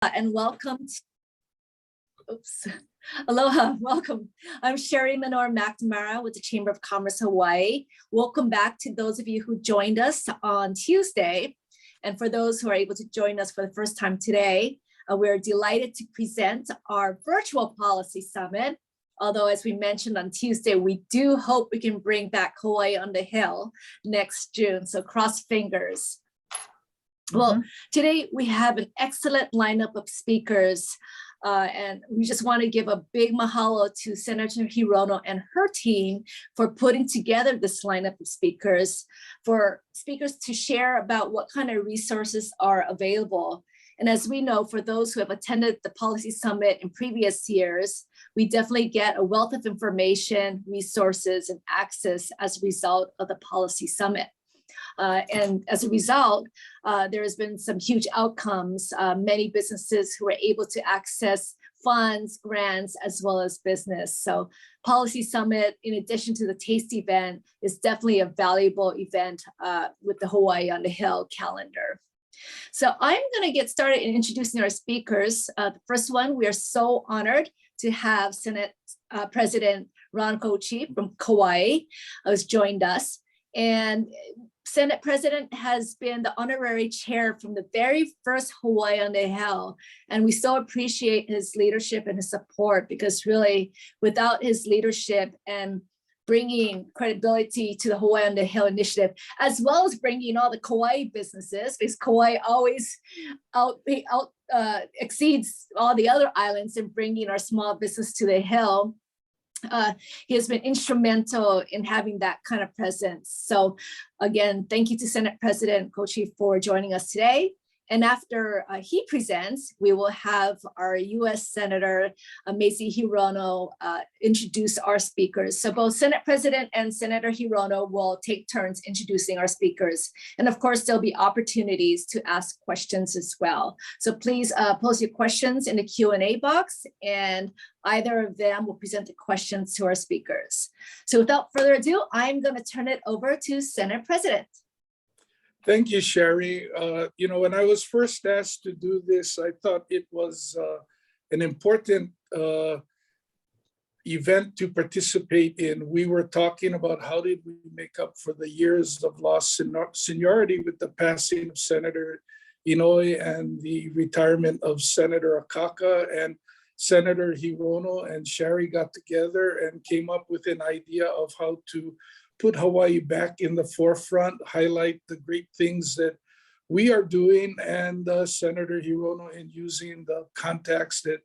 And welcome to, oops, aloha, welcome. I'm Sherry Minor McNamara with the Chamber of Commerce Hawaii. Welcome back to those of you who joined us on Tuesday. And for those who are able to join us for the first time today, we're delighted to present our virtual policy summit. Although, as we mentioned on Tuesday, we do hope we can bring back Hawaii on the Hill next June. So cross fingers. Well, today we have an excellent lineup of speakers, and we just want to give a big mahalo to Senator Hirono and her team for putting together this lineup of speakers, for speakers to share about what kind of resources are available. And as we know, for those who have attended the Policy Summit in previous years, we definitely get a wealth of information, resources, and access as a result of the Policy Summit. And as a result, there has been some huge outcomes. Many businesses who were able to access funds, grants, as well as business. So Policy Summit, in addition to the TASTE event, is definitely a valuable event with the Hawaii on the Hill calendar. So I'm going to get started in introducing our speakers. The first one, we are so honored to have Senate President Ron Kouchi from Kauai who's joined us. And Senate President has been the honorary chair from the very first Hawaii on the Hill. And we so appreciate his leadership and his support, because really without his leadership and bringing credibility to the Hawaii on the Hill initiative, as well as bringing all the Kauai businesses, because Kauai always exceeds all the other islands in bringing our small business to the Hill. He has been instrumental in having that kind of presence. So again, thank you to Senate President Kouchi for joining us today. And after he presents, we will have our U.S. Senator Mazie Hirono introduce our speakers. So both Senate President and Senator Hirono will take turns introducing our speakers. And of course, there'll be opportunities to ask questions as well. So please post your questions in the Q&A box, and either of them will present the questions to our speakers. So without further ado, I'm going to turn it over to Senate President. Thank you, Sherry. When I was first asked to do this, I thought it was an important event to participate in. We were talking about how did we make up for the years of lost seniority with the passing of Senator Inouye and the retirement of Senator Akaka, and Senator Hirono and Sherry got together and came up with an idea of how to put Hawaii back in the forefront, highlight the great things that we are doing. And Senator Hirono, in using the contacts that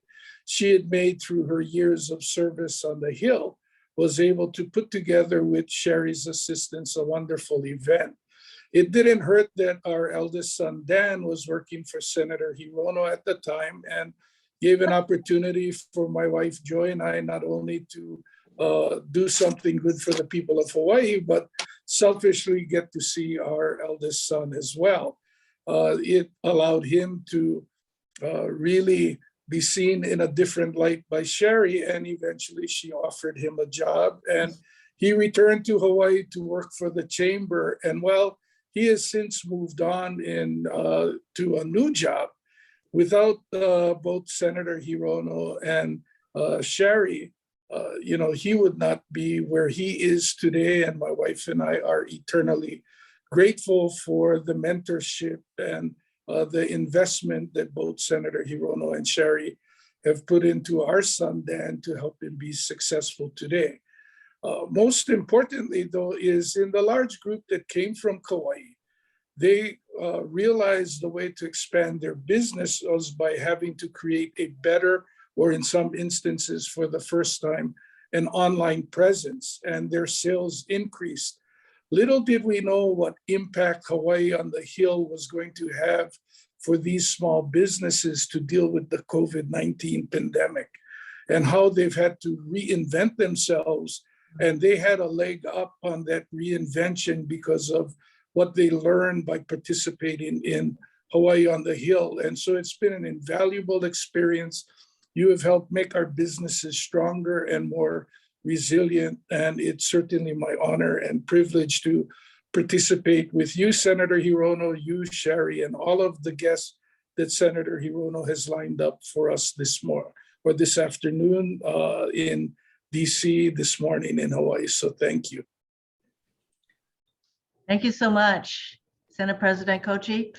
she had made through her years of service on the Hill, was able to put together with Sherry's assistance a wonderful event. It didn't hurt that our eldest son, Dan, was working for Senator Hirono at the time, and gave an opportunity for my wife, Joy, and I not only to do something good for the people of Hawaii, but selfishly get to see our eldest son as well. It allowed him to really be seen in a different light by Sherry, and eventually she offered him a job, and he returned to Hawaii to work for the chamber. And well, he has since moved on to a new job. Without both Senator Hirono and Sherry, he would not be where he is today. And my wife and I are eternally grateful for the mentorship and the investment that both Senator Hirono and Sherry have put into our son, Dan, to help him be successful today. Most importantly, though, is in the large group that came from Kauai, they realized the way to expand their business was by having to create a better, or in some instances for the first time, an online presence, and their sales increased. Little did we know what impact Hawaii on the Hill was going to have for these small businesses to deal with the COVID-19 pandemic, and how they've had to reinvent themselves. And they had a leg up on that reinvention because of what they learned by participating in Hawaii on the Hill. And so it's been an invaluable experience. You have helped make our businesses stronger and more resilient. And it's certainly my honor and privilege to participate with you, Senator Hirono, you, Sherry, and all of the guests that Senator Hirono has lined up for us this afternoon in DC, this morning in Hawaii. So thank you. Thank you so much, Senate President Kochi.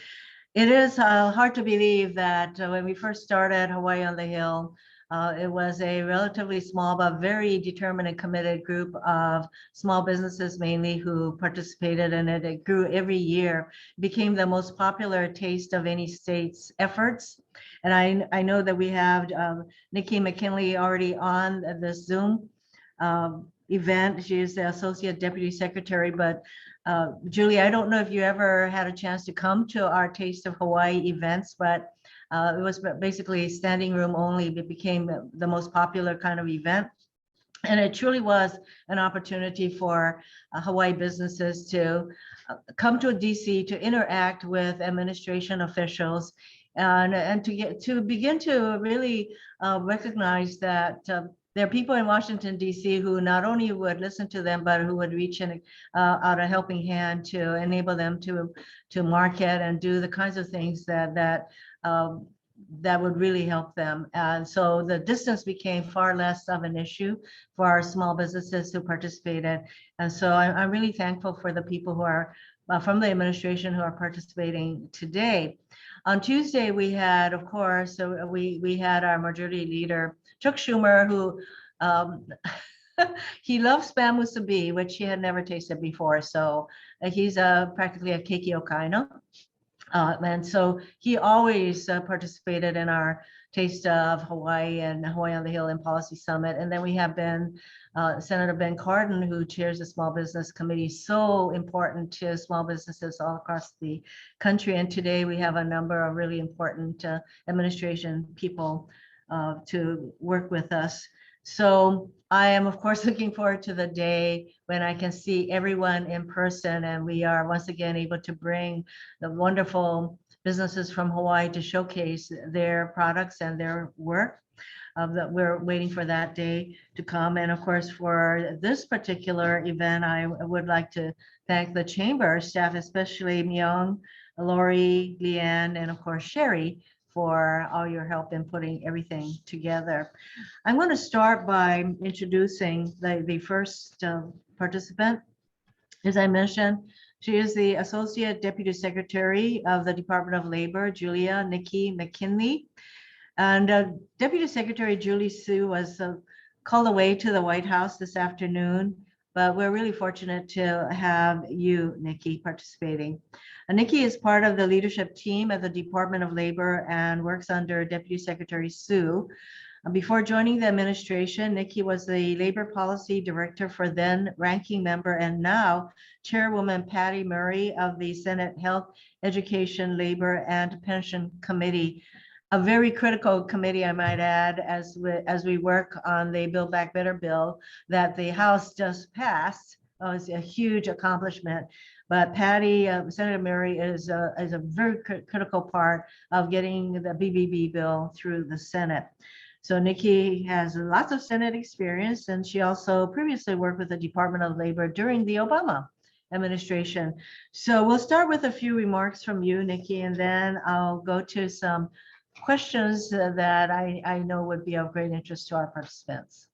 It is hard to believe that when we first started Hawaii on the Hill, it was a relatively small but very determined and committed group of small businesses mainly who participated in it. It grew every year, became the most popular taste of any state's efforts. And I know that we have Nikki McKinley already on the Zoom event. She is the Associate Deputy Secretary, but Julie, I don't know if you ever had a chance to come to our Taste of Hawaii events, but it was basically standing room only. It became the most popular kind of event. And it truly was an opportunity for Hawaii businesses to come to DC to interact with administration officials and to begin to really recognize that there are people in Washington, D.C. who not only would listen to them, but who would reach out a helping hand to enable them to market and do the kinds of things that would really help them. And so the distance became far less of an issue for our small businesses who participated. And so I'm really thankful for the people who are from the administration who are participating today. On Tuesday, we had, of course, we had our majority leader, Chuck Schumer, who he loves spam musubi, which he had never tasted before. So he's practically a keiki okaino. And so he always participated in our Taste of Hawaii and Hawaii on the Hill and Policy Summit. And then we have Senator Ben Cardin, who chairs the Small Business Committee, so important to small businesses all across the country. And today we have a number of really important administration people to work with us. So I am, of course, looking forward to the day when I can see everyone in person and we are once again able to bring the wonderful businesses from Hawaii to showcase their products and their work. That we're waiting for that day to come. And of course, for this particular event, I would like to thank the chamber staff, especially Myung, Lori, Leanne, and of course, Sherry, for all your help in putting everything together. I'm going to start by introducing the first participant. As I mentioned, she is the Associate Deputy Secretary of the Department of Labor, Julia Nikki McKinley. And Deputy Secretary Julie Su was called away to the White House this afternoon, but we're really fortunate to have you, Nikki, participating. Nikki is part of the leadership team at the Department of Labor and works under Deputy Secretary Su. Before joining the administration, Nikki was the Labor Policy Director for then Ranking Member and now Chairwoman Patty Murray of the Senate Health, Education, Labor, and Pension Committee. A very critical committee, I might add, as we work on the Build Back Better bill that the House just passed. It's a huge accomplishment. But Patty, Senator Murray is a very critical part of getting the BBB bill through the Senate. So Nikki has lots of Senate experience, and she also previously worked with the Department of Labor during the Obama administration. So we'll start with a few remarks from you, Nikki, and then I'll go to some questions that I know would be of great interest to our participants.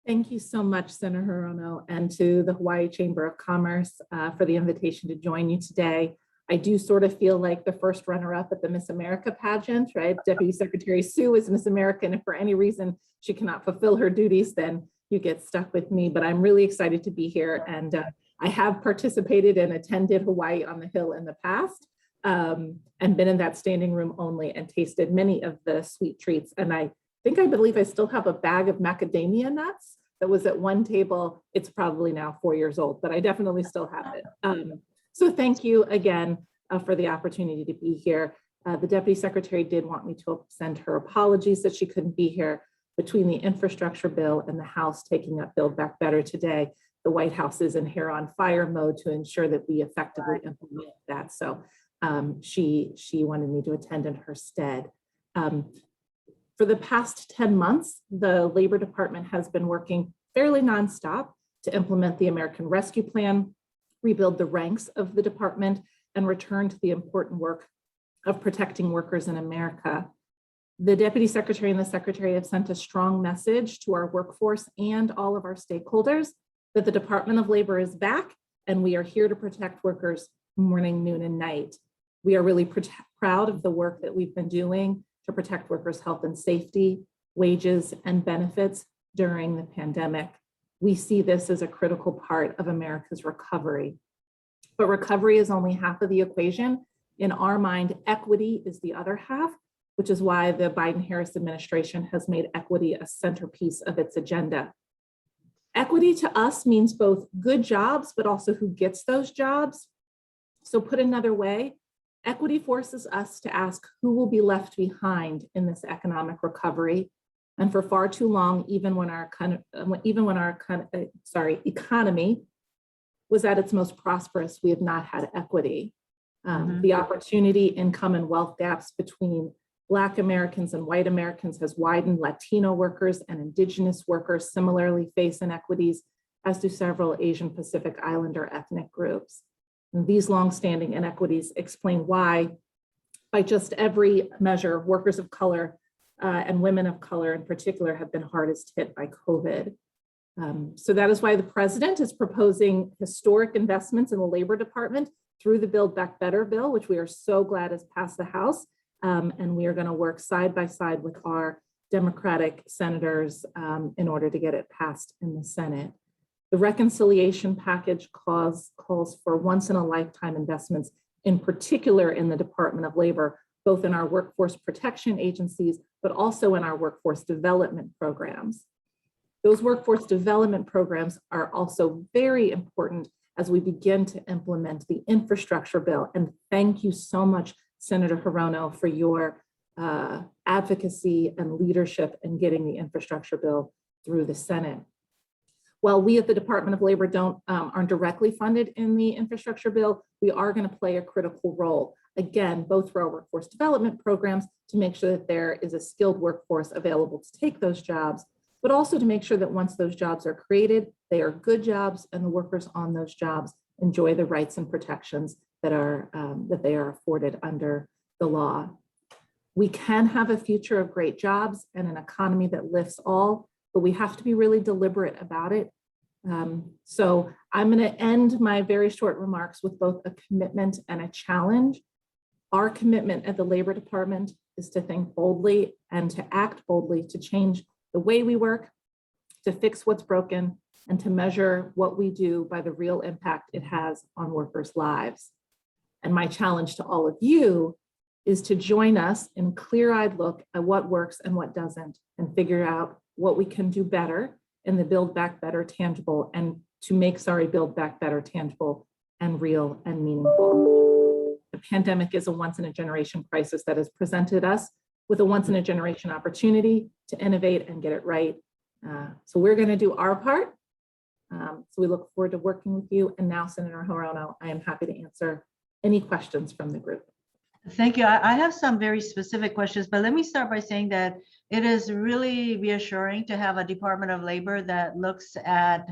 Thank you so much, Senator Hirono, and to the Hawaii Chamber of Commerce for the invitation to join you today. I do sort of feel like the first runner-up at the Miss America pageant, right? Deputy Secretary Su is Miss America, and if for any reason she cannot fulfill her duties, then you get stuck with me. But I'm really excited to be here, and I have participated and attended Hawaii on the Hill in the past, and been in that standing room only and tasted many of the sweet treats. And I believe I still have a bag of macadamia nuts that was at one table. It's probably now 4 years old, but I definitely still have it. So thank you again for the opportunity to be here. The Deputy Secretary did want me to send her apologies that she couldn't be here. Between the infrastructure bill and the House taking up Build Back Better today, the White House is in hair on fire mode to ensure that we effectively implement that. So she wanted me to attend in her stead. For the past 10 months, the Labor Department has been working fairly nonstop to implement the American Rescue Plan, rebuild the ranks of the department, and return to the important work of protecting workers in America. The Deputy Secretary and the Secretary have sent a strong message to our workforce and all of our stakeholders that the Department of Labor is back and we are here to protect workers morning, noon, and night. We are really proud of the work that we've been doing to protect workers' health and safety, wages, and benefits during the pandemic. We see this as a critical part of America's recovery. But recovery is only half of the equation. In our mind, equity is the other half, which is why the Biden-Harris administration has made equity a centerpiece of its agenda. Equity to us means both good jobs, but also who gets those jobs. So put another way, equity forces us to ask who will be left behind in this economic recovery. And for far too long, even when our economy was at its most prosperous, we have not had equity. The opportunity, income, and wealth gaps between Black Americans and white Americans has widened. Latino workers and Indigenous workers similarly face inequities, as do several Asian Pacific Islander ethnic groups. And these longstanding inequities explain why, by just every measure, workers of color and women of color in particular have been hardest hit by COVID. So that is why the president is proposing historic investments in the Labor Department through the Build Back Better bill, which we are so glad has passed the House. And we are going to work side by side with our Democratic senators in order to get it passed in the Senate. The reconciliation package calls for once-in-a-lifetime investments, in particular in the Department of Labor, both in our workforce protection agencies, but also in our workforce development programs. Those workforce development programs are also very important as we begin to implement the infrastructure bill. And thank you so much, Senator Hirono, for your advocacy and leadership in getting the infrastructure bill through the Senate. While we at the Department of Labor aren't directly funded in the infrastructure bill, we are going to play a critical role, again, both for our workforce development programs to make sure that there is a skilled workforce available to take those jobs, but also to make sure that once those jobs are created, they are good jobs and the workers on those jobs enjoy the rights and protections that they are afforded under the law. We can have a future of great jobs and an economy that lifts all, but we have to be really deliberate about it. So I'm going to end my very short remarks with both a commitment and a challenge. Our commitment at the Labor Department is to think boldly and to act boldly to change the way we work, to fix what's broken, and to measure what we do by the real impact it has on workers' lives. And my challenge to all of you is to join us in a clear-eyed look at what works and what doesn't, and figure out what we can do better in the Build Back Better tangible, and to make, Build Back Better tangible and real and meaningful. The pandemic is a once-in-a-generation crisis that has presented us with a once-in-a-generation opportunity to innovate and get it right. So we're going to do our part. So we look forward to working with you. And now, Senator Hirono, I am happy to answer any questions from the group. Thank you. I have some very specific questions, but let me start by saying that it is really reassuring to have a Department of Labor that looks at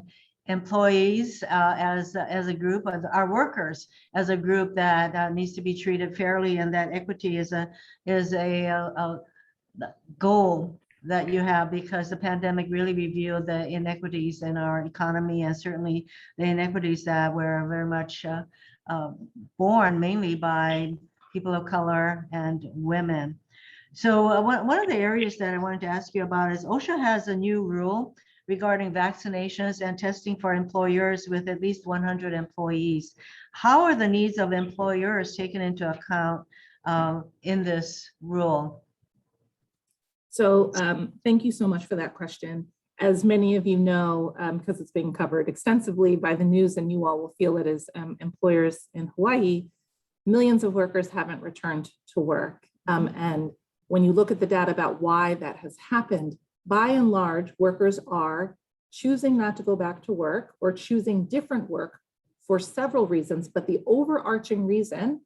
employees as a group, of our workers as a group that needs to be treated fairly, and that equity is a goal that you have, because the pandemic really revealed the inequities in our economy, and certainly the inequities that were very much born mainly by people of color and women. So one of the areas that I wanted to ask you about is OSHA has a new rule regarding vaccinations and testing for employers with at least 100 employees. How are the needs of employers taken into account in this rule? So thank you so much for that question. As many of you know, because it's being covered extensively by the news, and you all will feel it as employers in Hawaii, millions of workers haven't returned to work. And when you look at the data about why that has happened, by and large, workers are choosing not to go back to work or choosing different work for several reasons, but the overarching reason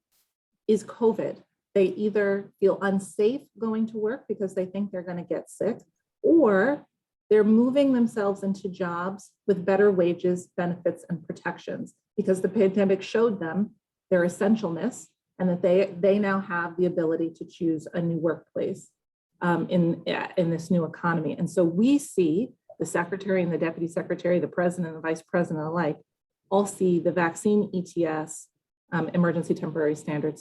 is COVID. They either feel unsafe going to work because they think they're going to get sick, or they're moving themselves into jobs with better wages, benefits, and protections because the pandemic showed them their essentialness and that they now have the ability to choose a new workplace in this new economy. And so we see the secretary and the deputy secretary, the president and the vice president alike, all see the vaccine ETS, emergency temporary standard,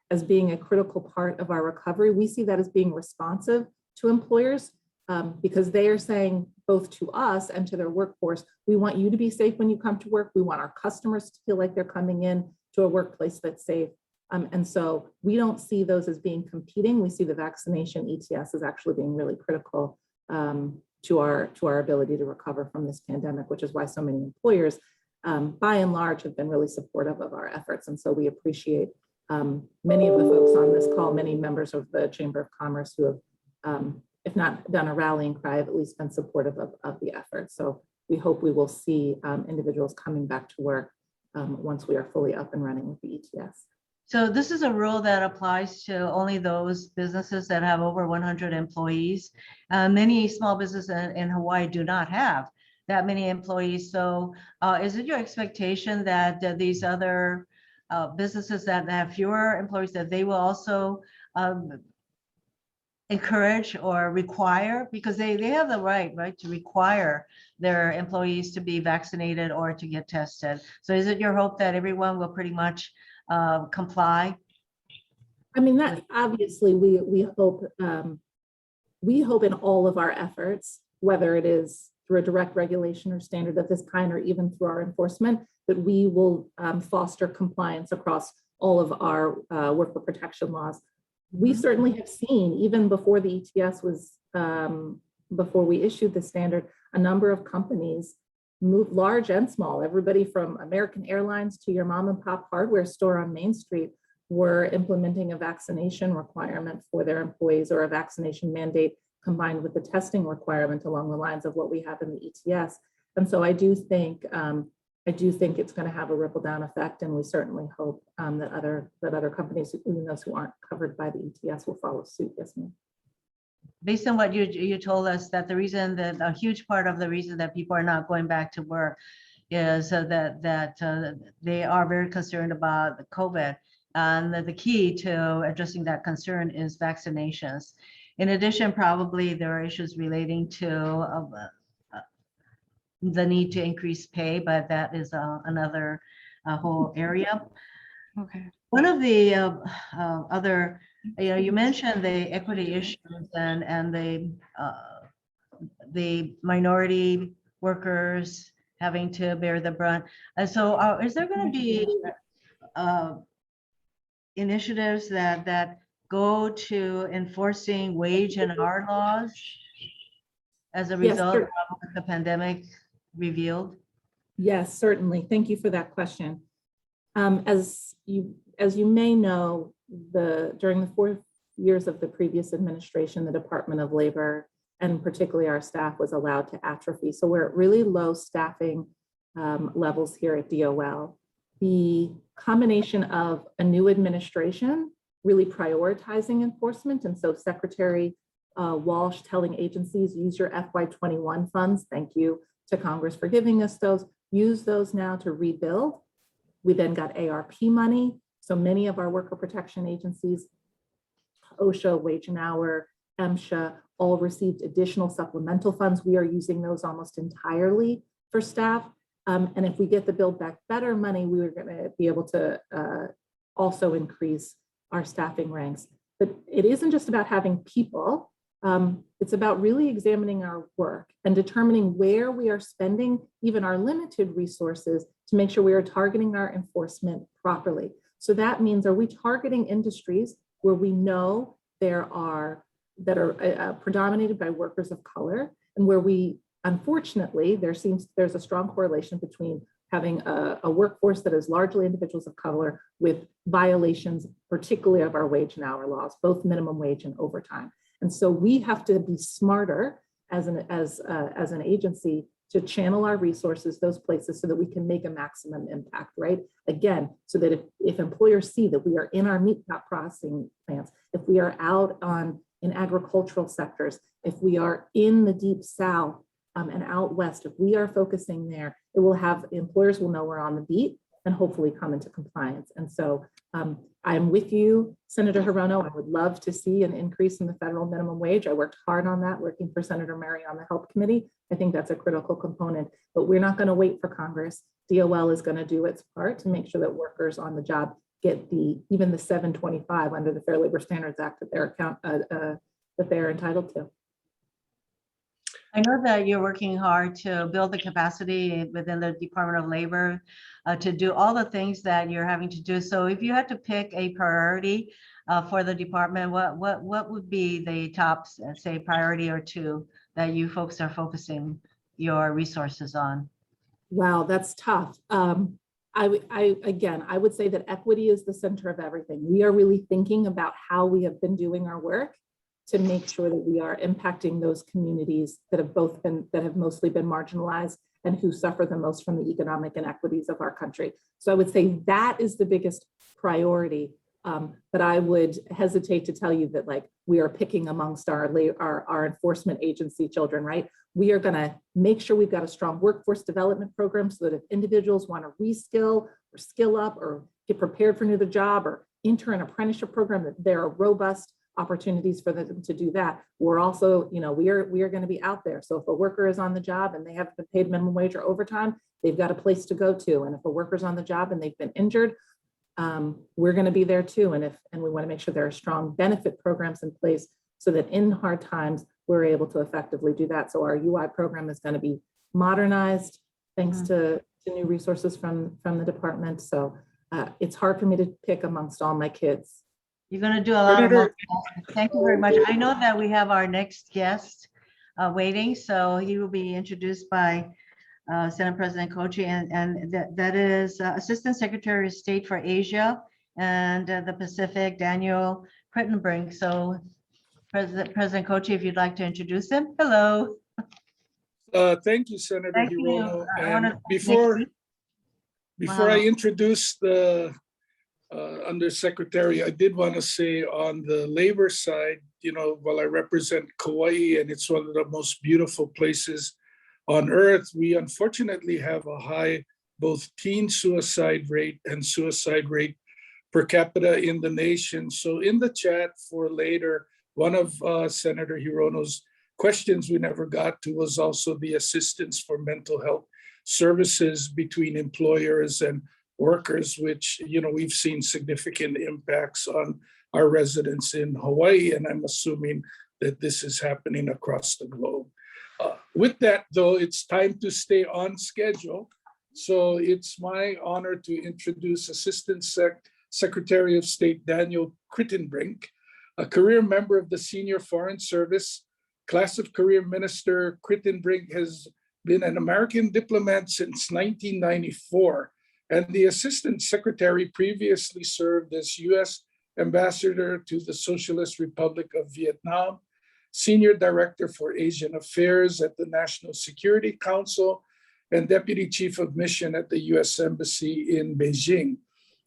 as being a critical part of our recovery. We see that as being responsive to employers because they are saying both to us and to their workforce, we want you to be safe when you come to work. We want our customers to feel like they're coming in to a workplace that's safe. And so we don't see those as being competing. We see the vaccination ETS as actually being really critical to our ability to recover from this pandemic, which is why so many employers, by and large, have been really supportive of our efforts. And so we appreciate many of the folks on this call, many members of the Chamber of Commerce who have, if not done a rallying cry, have at least been supportive of the effort. So we hope we will see individuals coming back to work once we are fully up and running with the ETS. So this is a rule that applies to only those businesses that have over 100 employees. Many small businesses in Hawaii do not have that many employees. So is it your expectation that these other businesses that have fewer employees, that they will also encourage or require, because they have the right to require their employees to be vaccinated or to get tested? So is it your hope that everyone will pretty much comply? I mean, that obviously we hope in all of our efforts, whether it is through a direct regulation or standard of this kind, or even through our enforcement, that we will foster compliance across all of our worker protection laws. We certainly have seen, even before the ETS was, before we issued the standard, a number of companies, large and small, everybody from American Airlines to your mom and pop hardware store on Main Street, were implementing a vaccination requirement for their employees, or a vaccination mandate combined with the testing requirement along the lines of what we have in the ETS. And so I do think it's going to have a ripple down effect, and we certainly hope that other companies, even those who aren't covered by the ETS, will follow suit. Yes, ma'am. Based on what you told us, that the reason that a huge part of the reason that people are not going back to work is that they are very concerned about the COVID, and the key to addressing that concern is vaccinations. In addition, probably there are issues relating to the need to increase pay, but that is another whole area. Okay. One of the other, you mentioned the equity issues and the minority workers having to bear the brunt. And so is there going to be initiatives that go to enforcing wage and hour laws as a result of what the pandemic revealed? Yes, certainly. Thank you for that question. As you may know, during the 4 years of the previous administration, the Department of Labor, and particularly our staff, was allowed to atrophy. So we're at really low staffing levels here at DOL. The combination of a new administration really prioritizing enforcement, and so Secretary Walsh telling agencies, use your FY21 funds. Thank you to Congress for giving us those. Use those now to rebuild. We then got ARP money. So many of our worker protection agencies, OSHA, Wage and Hour, MSHA, all received additional supplemental funds. We are using those almost entirely for staff. And if we get the Build Back Better money, we are going to be able to also increase our staffing ranks. But it isn't just about having people. It's about really examining our work and determining where we are spending even our limited resources to make sure we are targeting our enforcement properly. So that means, are we targeting industries where we know that are predominated by workers of color, and where we, unfortunately, there's a strong correlation between having a workforce that is largely individuals of color with violations, particularly of our wage and hour laws, both minimum wage and overtime. And so we have to be smarter as an agency to channel our resources those places so that we can make a maximum impact, right? Again, so that if employers see that we are in our meat processing plants, if we are out in agricultural sectors, if we are in the deep south and out west, if we are focusing there, employers will know we're on the beat, and hopefully come into compliance. And so I'm with you, Senator Hirono. I would love to see an increase in the federal minimum wage. I worked hard on that, working for Senator Murray on the Health Committee. I think that's a critical component, but we're not going to wait for Congress. DOL is going to do its part to make sure that workers on the job get even the $7.25 under the Fair Labor Standards Act that they're entitled to. I know that you're working hard to build the capacity within the Department of Labor to do all the things that you're having to do. So if you had to pick a priority for the department, what would be the top, say, priority or two that you folks are focusing your resources on? Wow, that's tough. I would say that equity is the center of everything. We are really thinking about how we have been doing our work to make sure that we are impacting those communities that have mostly been marginalized and who suffer the most from the economic inequities of our country. So I would say that is the biggest priority. But I would hesitate to tell you that like we are picking amongst our enforcement agency children, right? We are going to make sure we've got a strong workforce development program so that if individuals want to reskill or skill up or get prepared for another job or enter an apprenticeship program, that there are robust opportunities for them to do that. We're also, we are going to be out there. So if a worker is on the job and they haven't been paid minimum wage or overtime, they've got a place to go to. And if a worker's on the job and they've been injured, we're going to be there too. And we want to make sure there are strong benefit programs in place so that in hard times, we're able to effectively do that. So our UI program is going to be modernized thanks to new resources from the department. So it's hard for me to pick amongst all my kids. You're going to do a lot of multitasking. Thank you very much. I know that we have our next guest waiting, so he will be introduced by Senate President Kochi, and that is Assistant Secretary of State for Asia and the Pacific, Daniel Kritenbrink. So President Kochi, if you'd like to introduce him. Hello. Thank you, Senator Thank you. Hirono. I And wanna before I introduce the Undersecretary, I did want to say on the labor side, while I represent Kauai and it's one of the most beautiful places on earth, we unfortunately have a high both teen suicide rate and suicide rate per capita in the nation. So in the chat for later, one of Senator Hirono's questions we never got to was also the assistance for mental health services between employers and workers, which we've seen significant impacts on our residents in Hawaii, and I'm assuming that this is happening across the globe. With that, though, it's time to stay on schedule. So it's my honor to introduce Assistant Secretary of State Daniel Kritenbrink, a career member of the Senior Foreign Service. Class of Career Minister Kritenbrink has been an American diplomat since 1994. And the Assistant Secretary previously served as U.S. Ambassador to the Socialist Republic of Vietnam, Senior Director for Asian Affairs at the National Security Council, and Deputy Chief of Mission at the U.S. Embassy in Beijing.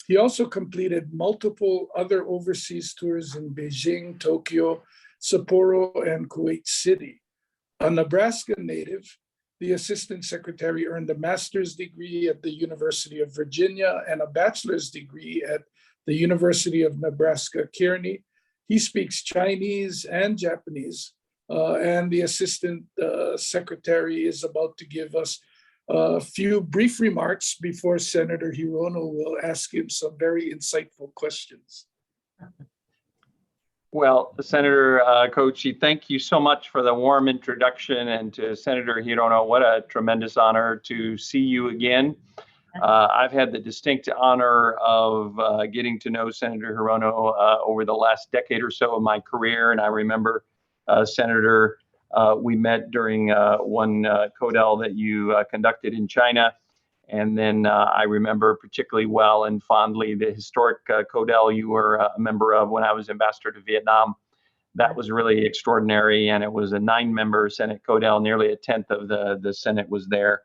He also completed multiple other overseas tours in Beijing, Tokyo, Sapporo, and Kuwait City. A Nebraska native, the Assistant Secretary earned a master's degree at the University of Virginia and a bachelor's degree at the University of Nebraska, Kearney. He speaks Chinese and Japanese, and the Assistant Secretary is about to give us a few brief remarks before Senator Hirono will ask him some very insightful questions. Well, Senator Kochi, thank you so much for the warm introduction, and to Senator Hirono, what a tremendous honor to see you again. I've had the distinct honor of getting to know Senator Hirono over the last decade or so of my career, and I remember, Senator, we met during one CODEL that you conducted in China. And then I remember particularly well and fondly the historic CODEL you were a member of when I was ambassador to Vietnam. That was really extraordinary, and it was a 9-member Senate CODEL. Nearly a tenth of the Senate was there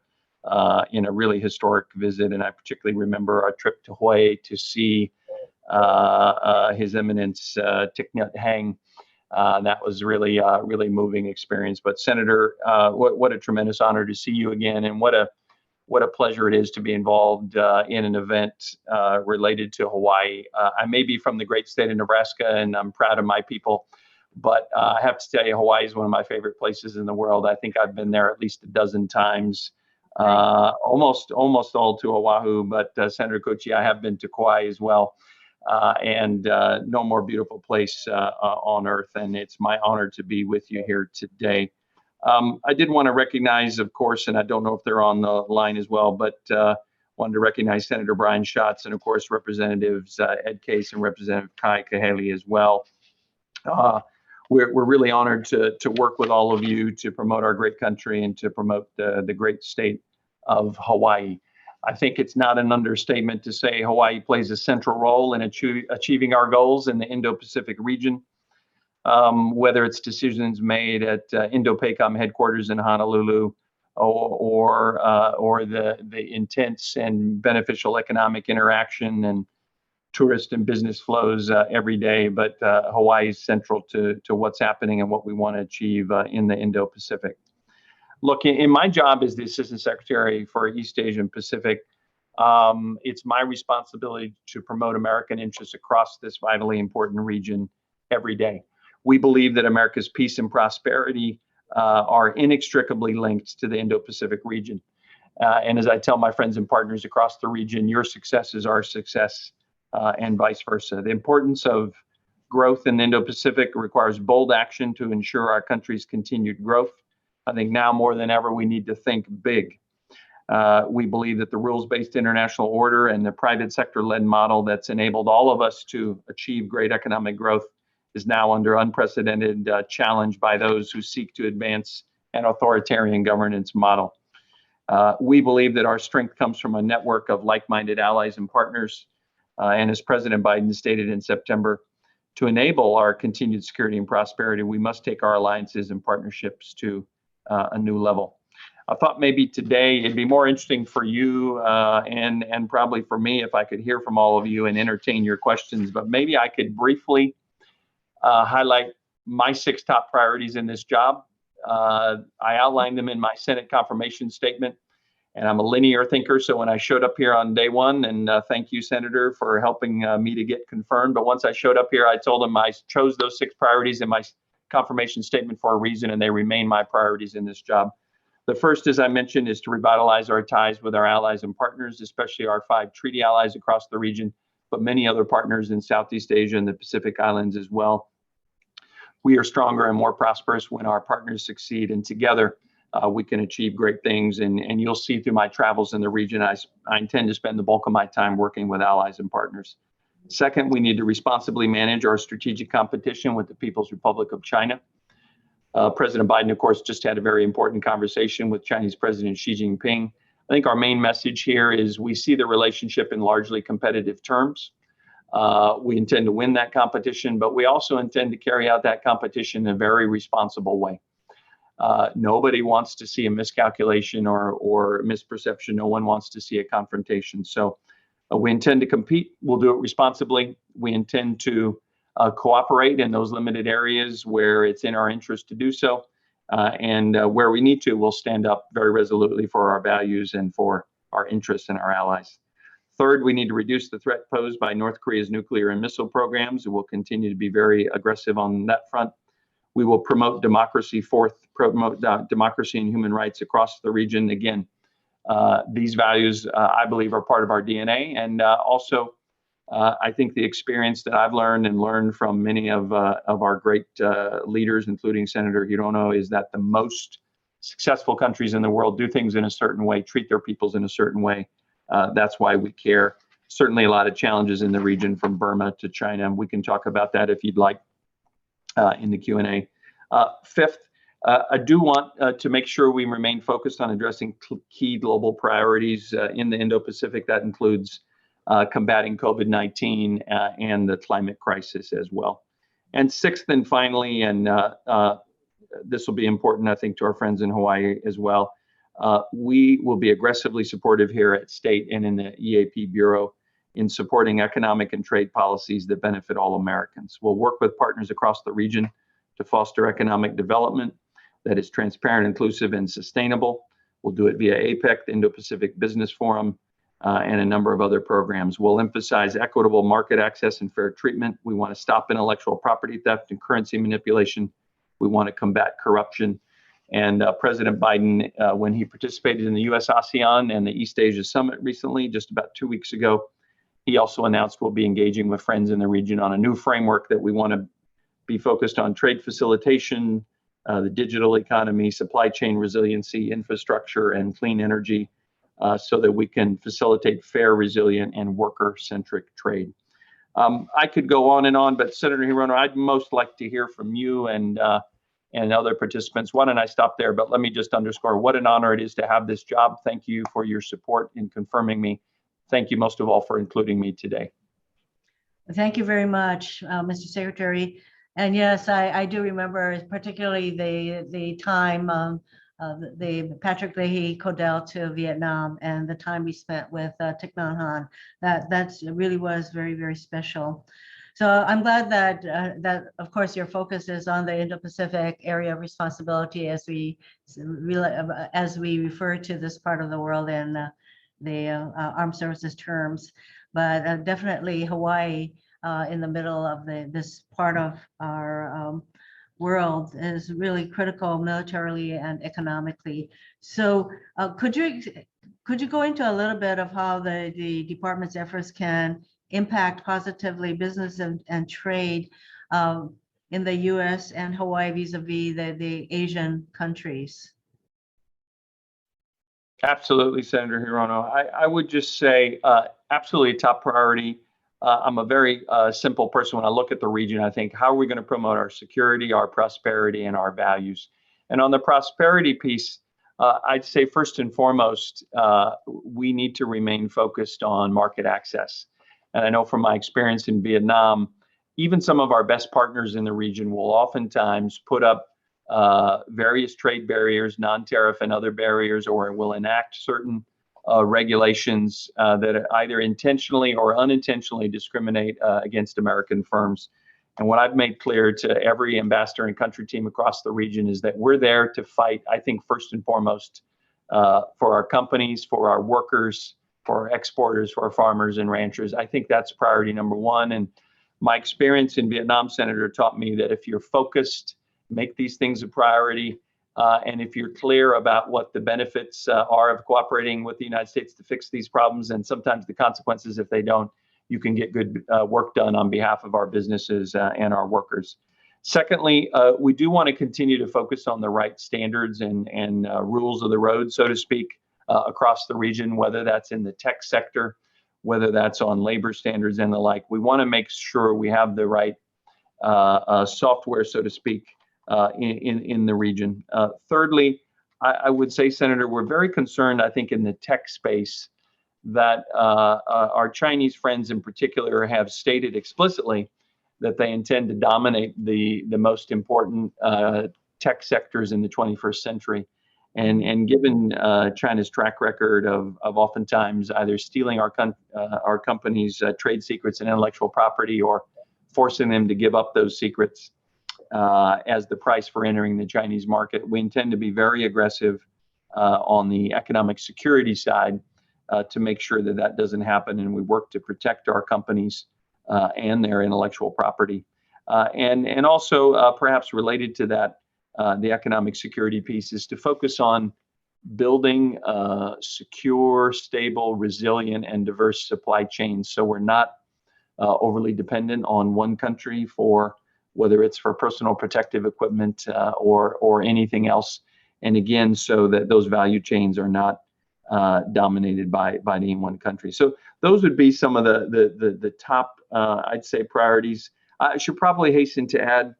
in a really historic visit. And I particularly remember our trip to Hawaii to see His Eminence Thich Nhat Hanh. That was really, really moving experience. But Senator, what a tremendous honor to see you again, and what a what a pleasure it is to be involved in an event related to Hawaii. I may be from the great state of Nebraska, and I'm proud of my people, but I have to tell you, Hawaii is one of my favorite places in the world. I think I've been there at least a dozen times, almost all to Oahu, but Senator Kochi, I have been to Kauai as well. And no more beautiful place on earth. And it's my honor to be with you here today. I did want to recognize, of course, and I don't know if they're on the line as well, but wanted to recognize Senator Brian Schatz and, of course, Representatives Ed Case and Representative Kai Kahele as well. We're really honored to work with all of you to promote our great country and to promote the great state of Hawaii. I think it's not an understatement to say Hawaii plays a central role in achieving our goals in the Indo-Pacific region. Whether it's decisions made at Indo-PACOM headquarters in Honolulu or the intense and beneficial economic interaction and tourist and business flows every day, but Hawaii is central to what's happening and what we want to achieve in the Indo-Pacific. Look, in my job as the Assistant Secretary for East Asia and Pacific, it's my responsibility to promote American interests across this vitally important region every day. We believe that America's peace and prosperity are inextricably linked to the Indo-Pacific region. And as I tell my friends and partners across the region, your success is our success, and vice versa. The importance of growth in the Indo-Pacific requires bold action to ensure our country's continued growth. I think now more than ever, we need to think big. We believe that the rules-based international order and the private sector-led model that's enabled all of us to achieve great economic growth is now under unprecedented challenge by those who seek to advance an authoritarian governance model. We believe that our strength comes from a network of like-minded allies and partners. And as President Biden stated in September, to enable our continued security and prosperity, we must take our alliances and partnerships to a new level. I thought maybe today it'd be more interesting for you and probably for me if I could hear from all of you and entertain your questions, but maybe I could briefly highlight my 6 top priorities in this job. I outlined them in my Senate confirmation statement, and I'm a linear thinker. So when I showed up here on day one, and thank you, Senator, for helping me to get confirmed. But once I showed up here, I told them I chose those 6 priorities in my confirmation statement for a reason, and they remain my priorities in this job. The first, as I mentioned, is to revitalize our ties with our allies and partners, especially our 5 treaty allies across the region, but many other partners in Southeast Asia and the Pacific Islands as well. We are stronger and more prosperous when our partners succeed, and together we can achieve great things. And you'll see through my travels in the region, I intend to spend the bulk of my time working with allies and partners. Second, we need to responsibly manage our strategic competition with the People's Republic of China. President Biden, of course, just had a very important conversation with Chinese President Xi Jinping. I think our main message here is we see the relationship in largely competitive terms. We intend to win that competition, but we also intend to carry out that competition in a very responsible way. Nobody wants to see a miscalculation or misperception. No one wants to see a confrontation. So we intend to compete. We'll do it responsibly. We intend to cooperate in those limited areas where it's in our interest to do so. And where we need to, we'll stand up very resolutely for our values and for our interests and our allies. Third, we need to reduce the threat posed by North Korea's nuclear and missile programs. We'll continue to be very aggressive on that front. We will promote democracy. Fourth, promote democracy and human rights across the region. Again, these values, I believe, are part of our DNA. And also, I think the experience that I've learned from many of our great leaders, including Senator Hirono, is that the most successful countries in the world do things in a certain way, treat their peoples in a certain way. That's why we care. Certainly a lot of challenges in the region from Burma to China. We can talk about that if you'd like in the Q&A. Fifth, I do want to make sure we remain focused on addressing key global priorities in the Indo-Pacific. That includes combating COVID-19 and the climate crisis as well. And sixth and finally, and this will be important, I think, to our friends in Hawaii as well, we will be aggressively supportive here at state and in the EAP Bureau in supporting economic and trade policies that benefit all Americans. We'll work with partners across the region to foster economic development that is transparent, inclusive, and sustainable. We'll do it via APEC, the Indo-Pacific Business Forum, and a number of other programs. We'll emphasize equitable market access and fair treatment. We want to stop intellectual property theft and currency manipulation. We want to combat corruption. And President Biden, when he participated in the US ASEAN and the East Asia Summit recently, just about 2 weeks ago, he also announced we'll be engaging with friends in the region on a new framework that we want to be focused on trade facilitation, the digital economy, supply chain resiliency, infrastructure, and clean energy, so that we can facilitate fair, resilient, and worker-centric trade. I could go on, but Senator Hirono, I'd most like to hear from you and other participants. Why don't I stop there? But let me just underscore what an honor it is to have this job. Thank you for your support in confirming me. Thank you most of all for including me today. Thank you very much, Mr. Secretary. And yes, I do remember particularly the time the Patrick Leahy Codell to Vietnam and the time we spent with Thich Nhat Hanh. That really was very, very special. So I'm glad that of course your focus is on the Indo-Pacific area of responsibility as we refer to this part of the world in the armed services terms, but definitely Hawaii in the middle of this part of our world is really critical militarily and economically. So could you go into a little bit of how the department's efforts can impact positively business and trade in the U.S. and Hawaii vis-a-vis the Asian countries? Absolutely, Senator Hirono. I would just say absolutely top priority. I'm a very simple person. When I look at the region, I think, how are we going to promote our security, our prosperity, and our values? And on the prosperity piece, I'd say first and foremost, we need to remain focused on market access. And I know from my experience in Vietnam, even some of our best partners in the region will oftentimes put up various trade barriers, non-tariff and other barriers, or will enact certain regulations that either intentionally or unintentionally discriminate against American firms. And what I've made clear to every ambassador and country team across the region is that we're there to fight, I think, first and foremost, for our companies, for our workers, for our exporters, for our farmers and ranchers. I think that's priority number one. And my experience in Vietnam, Senator, taught me that if you're focused, make these things a priority, and if you're clear about what the benefits are of cooperating with the United States to fix these problems, and sometimes the consequences if they don't, you can get good work done on behalf of our businesses and our workers. Secondly, we do want to continue to focus on the right standards and rules of the road, so to speak, across the region, whether that's in the tech sector, whether that's on labor standards and the like. We want to make sure we have the right software, so to speak, in the region. Thirdly, I would say, Senator, we're very concerned, I think, in the tech space that our Chinese friends in particular have stated explicitly that they intend to dominate the most important tech sectors in the 21st century. And given China's track record of oftentimes either stealing our companies' trade secrets and intellectual property, or forcing them to give up those secrets as the price for entering the Chinese market, we intend to be very aggressive on the economic security side to make sure that that doesn't happen, and we work to protect our companies and their intellectual property. And also, perhaps related to that, the economic security piece is to focus on building secure, stable, resilient, and diverse supply chains, so we're not overly dependent on one country for whether it's for personal protective equipment or anything else. And again, so that those value chains are not dominated by any one country. So those would be some of the top, I'd say, priorities. I should probably hasten to add,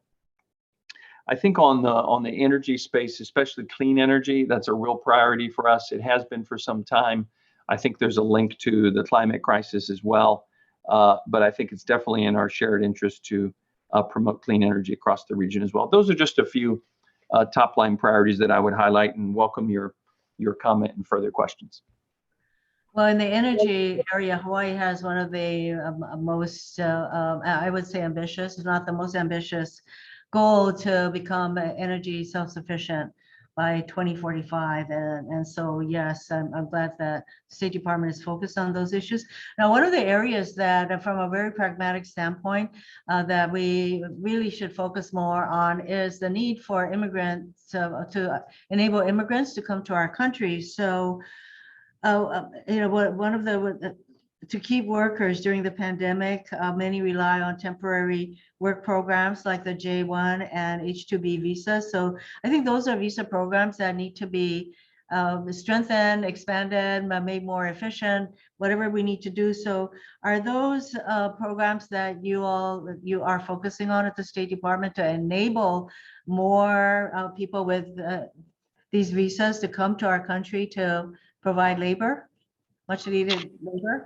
I think on the energy space, especially clean energy, that's a real priority for us. It has been for some time. I think there's a link to the climate crisis as well. But I think it's definitely in our shared interest to promote clean energy across the region as well. Those are just a few top line priorities that I would highlight, and welcome your comment and further questions. Well, in the energy area, Hawaii has one of the most, I would say, ambitious, if not the most ambitious, goal to become energy self-sufficient by 2045. And so, yes, I'm glad that the State Department is focused on those issues. Now, one of the areas that, from a very pragmatic standpoint, that we really should focus more on is the need for immigrants to enable immigrants to come to our country. So, one of the to keep workers during the pandemic, many rely on temporary work programs like the J-1 and H-2B visa. So I think those are visa programs that need to be strengthened, expanded, made more efficient, whatever we need to do. So are those programs that you are focusing on at the State Department to enable more people with these visas to come to our country to provide labor, much needed labor?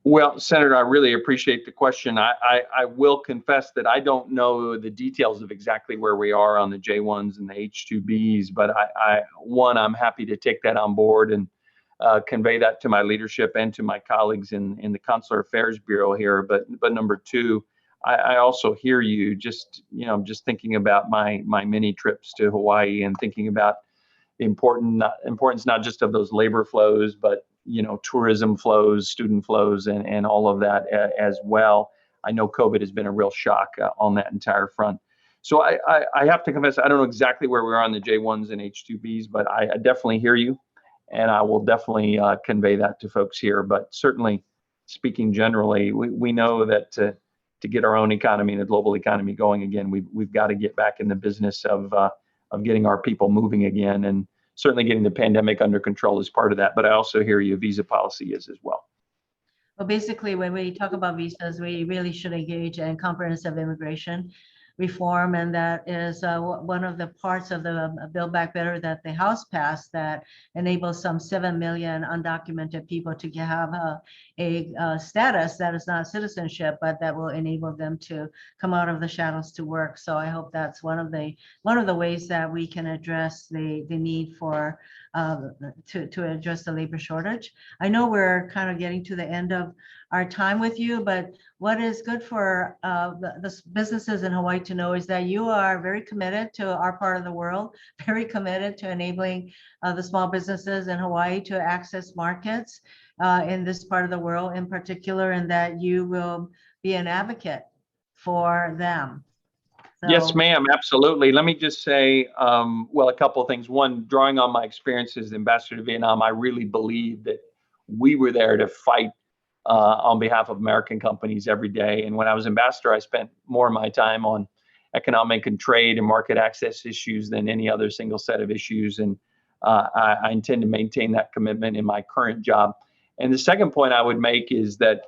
Well, Senator, I really appreciate the question. I will confess that I don't know the details of exactly where we are on the J1s and the H2Bs, but I'm happy to take that on board and convey that to my leadership and to my colleagues in the Consular Affairs Bureau here. But number two, I also hear you just thinking about my many trips to Hawaii and thinking about the importance not just of those labor flows, but tourism flows, student flows, and all of that as well. I know COVID has been a real shock on that entire front. So I have to confess, I don't know exactly where we are on the J1s and H2Bs, but I definitely hear you, and I will definitely convey that to folks here. But certainly, speaking generally, we know that to get our own economy and the global economy going again, we've got to get back in the business of getting our people moving again, and certainly getting the pandemic under control is part of that. But I also hear you, visa policy is as well. Well, basically, when we talk about visas, we really should engage in comprehensive immigration reform, and that is one of the parts of the Build Back Better that the House passed that enables some 7 million undocumented people to have a status that is not citizenship, but that will enable them to come out of the shadows to work. So I hope that's one of the ways that we can address the need for to address the labor shortage. I know we're kind of getting to the end of our time with you, but what is good for the businesses in Hawaii to know is that you are very committed to our part of the world, very committed to enabling the small businesses in Hawaii to access markets in this part of the world in particular, and that you will be an advocate for them. So, yes, ma'am, absolutely. Let me just say, a couple of things. One, drawing on my experience as ambassador to Vietnam, I really believe that we were there to fight on behalf of American companies every day. And when I was ambassador, I spent more of my time on economic and trade and market access issues than any other single set of issues. And I intend to maintain that commitment in my current job. And the second point I would make is that,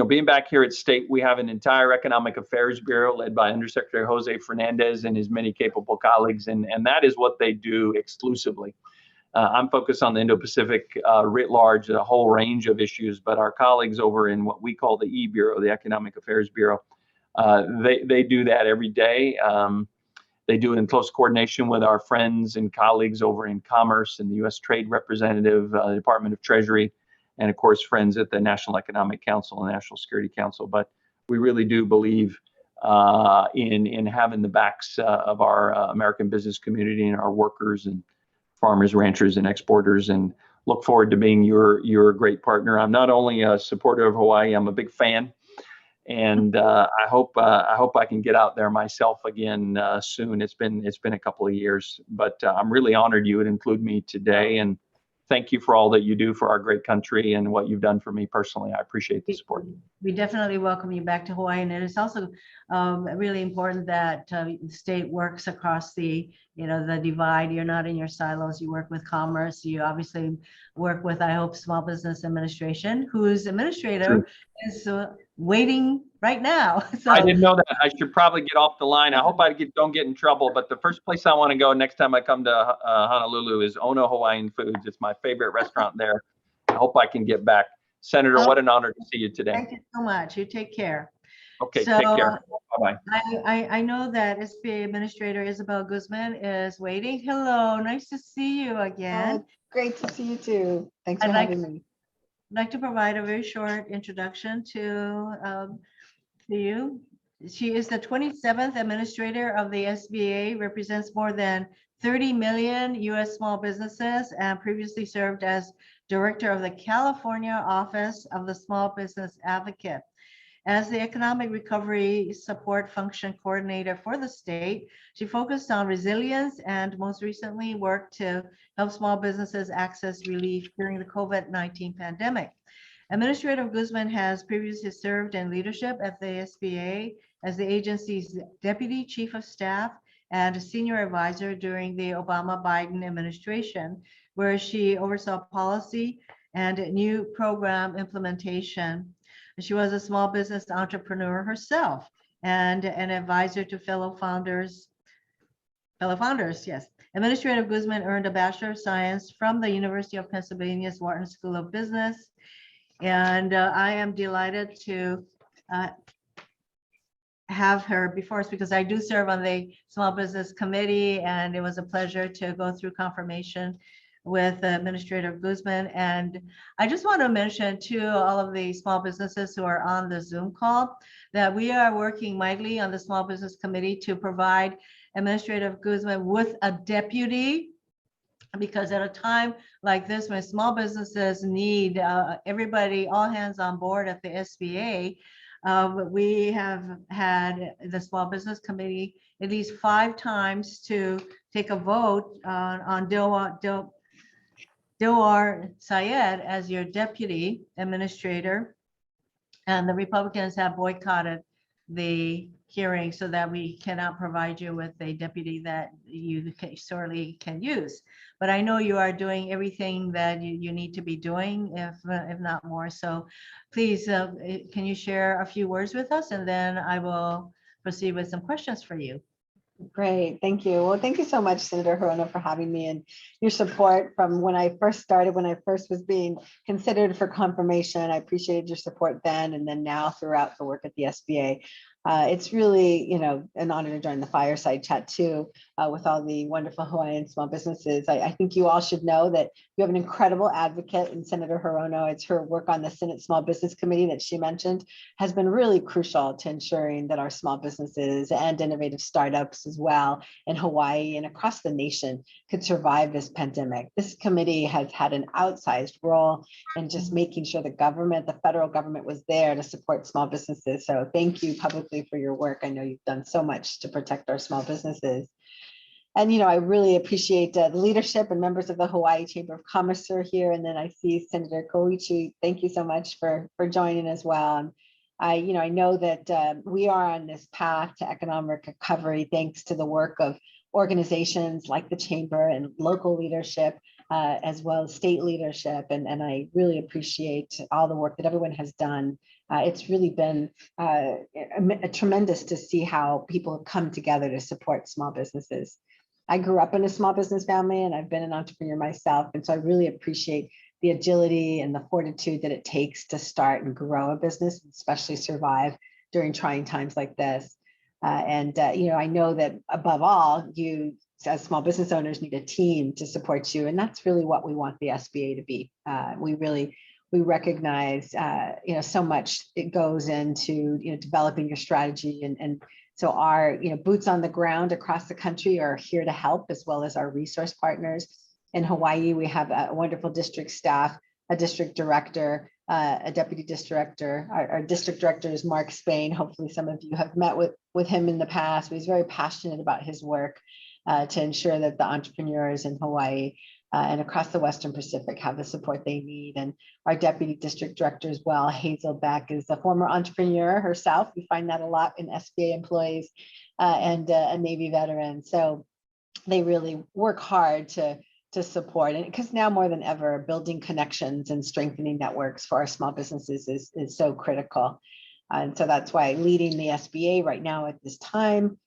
being back here at State, we have an entire Economic Affairs Bureau led by Undersecretary Jose Fernandez and his many capable colleagues. And that is what they do exclusively. I'm focused on the Indo-Pacific writ large, a whole range of issues, but our colleagues over in what we call the E-Bureau, the Economic Affairs Bureau, they do that every day. They do it in close coordination with our friends and colleagues over in Commerce and the U.S. Trade Representative, the Department of Treasury, and of course, friends at the National Economic Council and National Security Council. But we really do believe in having the backs of our American business community and our workers and farmers, ranchers, and exporters, and look forward to being your great partner. I'm not only a supporter of Hawaii, I'm a big fan, and I hope I can get out there myself again soon. It's been a couple of years, but I'm really honored you would include me today, and thank you for all that you do for our great country and what you've done for me personally. I appreciate the support. We definitely welcome you back to Hawaii, and it is also really important that the state works across the divide. You're not in your silos. You work with Commerce. You obviously work with, I hope, Small Business Administration, whose administrator is waiting right now. So I didn't know that. I should probably get off the line. I hope I don't get in trouble, but the first place I want to go next time I come to Honolulu is Ono Hawaiian Foods. It's my favorite restaurant there. I hope I can get back. Senator, what an honor to see you today. Thank you so much. You take care. Okay, take care. Bye-bye. I know that SBA Administrator Isabel Guzman is waiting. Hello, nice to see you again. Great to see you too. Thanks for having me. I'd like to provide a very short introduction to you. She is the 27th administrator of the SBA, represents more than 30 million US small businesses, and previously served as director of the California Office of the Small Business Advocate. As the Economic Recovery Support Function Coordinator for the state, she focused on resilience and most recently worked to help small businesses access relief during the COVID-19 pandemic. Administrator Guzman has previously served in leadership at the SBA as the agency's Deputy Chief of Staff and Senior Advisor during the Obama-Biden administration, where she oversaw policy and new program implementation. She was a small business entrepreneur herself and an advisor to fellow founders, yes. Administrator Guzman earned a Bachelor of Science from the University of Pennsylvania's Wharton School of Business. And I am delighted to have her before us because I do serve on the Small Business Committee, and it was a pleasure to go through confirmation with Administrator Guzman. And I just want to mention to all of the small businesses who are on the Zoom call that we are working mightily on the Small Business Committee to provide Administrator Guzman with a deputy, because at a time like this, when small businesses need everybody, all hands on board at the SBA, we have had the Small Business Committee at least 5 times to take a vote on Dilwar Syed as your deputy administrator. And the Republicans have boycotted the hearing so that we cannot provide you with a deputy that you sorely can use. But I know you are doing everything that you need to be doing, if not more. So please, can you share a few words with us, and then I will proceed with some questions for you. Great, thank you. Well, thank you so much, Senator Hirono, for having me and your support from when I first started, when I first was being considered for confirmation. I appreciated your support then and then now throughout the work at the SBA. It's really, an honor to join the fireside chat too, with all the wonderful Hawaiian small businesses. I think you all should know that you have an incredible advocate in Senator Hirono. It's her work on the Senate Small Business Committee that she mentioned has been really crucial to ensuring that our small businesses and innovative startups as well in Hawaii and across the nation could survive this pandemic. This committee has had an outsized role in just making sure the government, the federal government, was there to support small businesses. So thank you publicly for your work. I know you've done so much to protect our small businesses. And, I really appreciate the leadership and members of the Hawaii Chamber of Commerce are here. And then I see Senator Koichi. Thank you so much for joining as well. And I know that we are on this path to economic recovery thanks to the work of organizations like the Chamber and local leadership, as well as state leadership. And I really appreciate all the work that everyone has done. It's really been tremendous to see how people have come together to support small businesses. I grew up in a small business family and I've been an entrepreneur myself. And so I really appreciate the agility and the fortitude that it takes to start and grow a business, especially survive during trying times like this. I know that above all, you as small business owners need a team to support you. And that's really what we want the SBA to be. We recognize, so much it goes into, developing your strategy. And so our, boots on the ground across the country are here to help, as well as our resource partners. In Hawaii, we have a wonderful district staff, a district director, a deputy district director. Our district director is Mark Spain. Hopefully some of you have met with him in the past. He's very passionate about his work to ensure that the entrepreneurs in Hawaii and across the Western Pacific have the support they need. And our deputy district director as well, Hazel Beck, is a former entrepreneur herself. We find that a lot in SBA employees and a Navy veteran. So they really work hard to support, and because now more than ever, building connections and strengthening networks for our small businesses is so critical. And so that's why leading the SBA right now at this time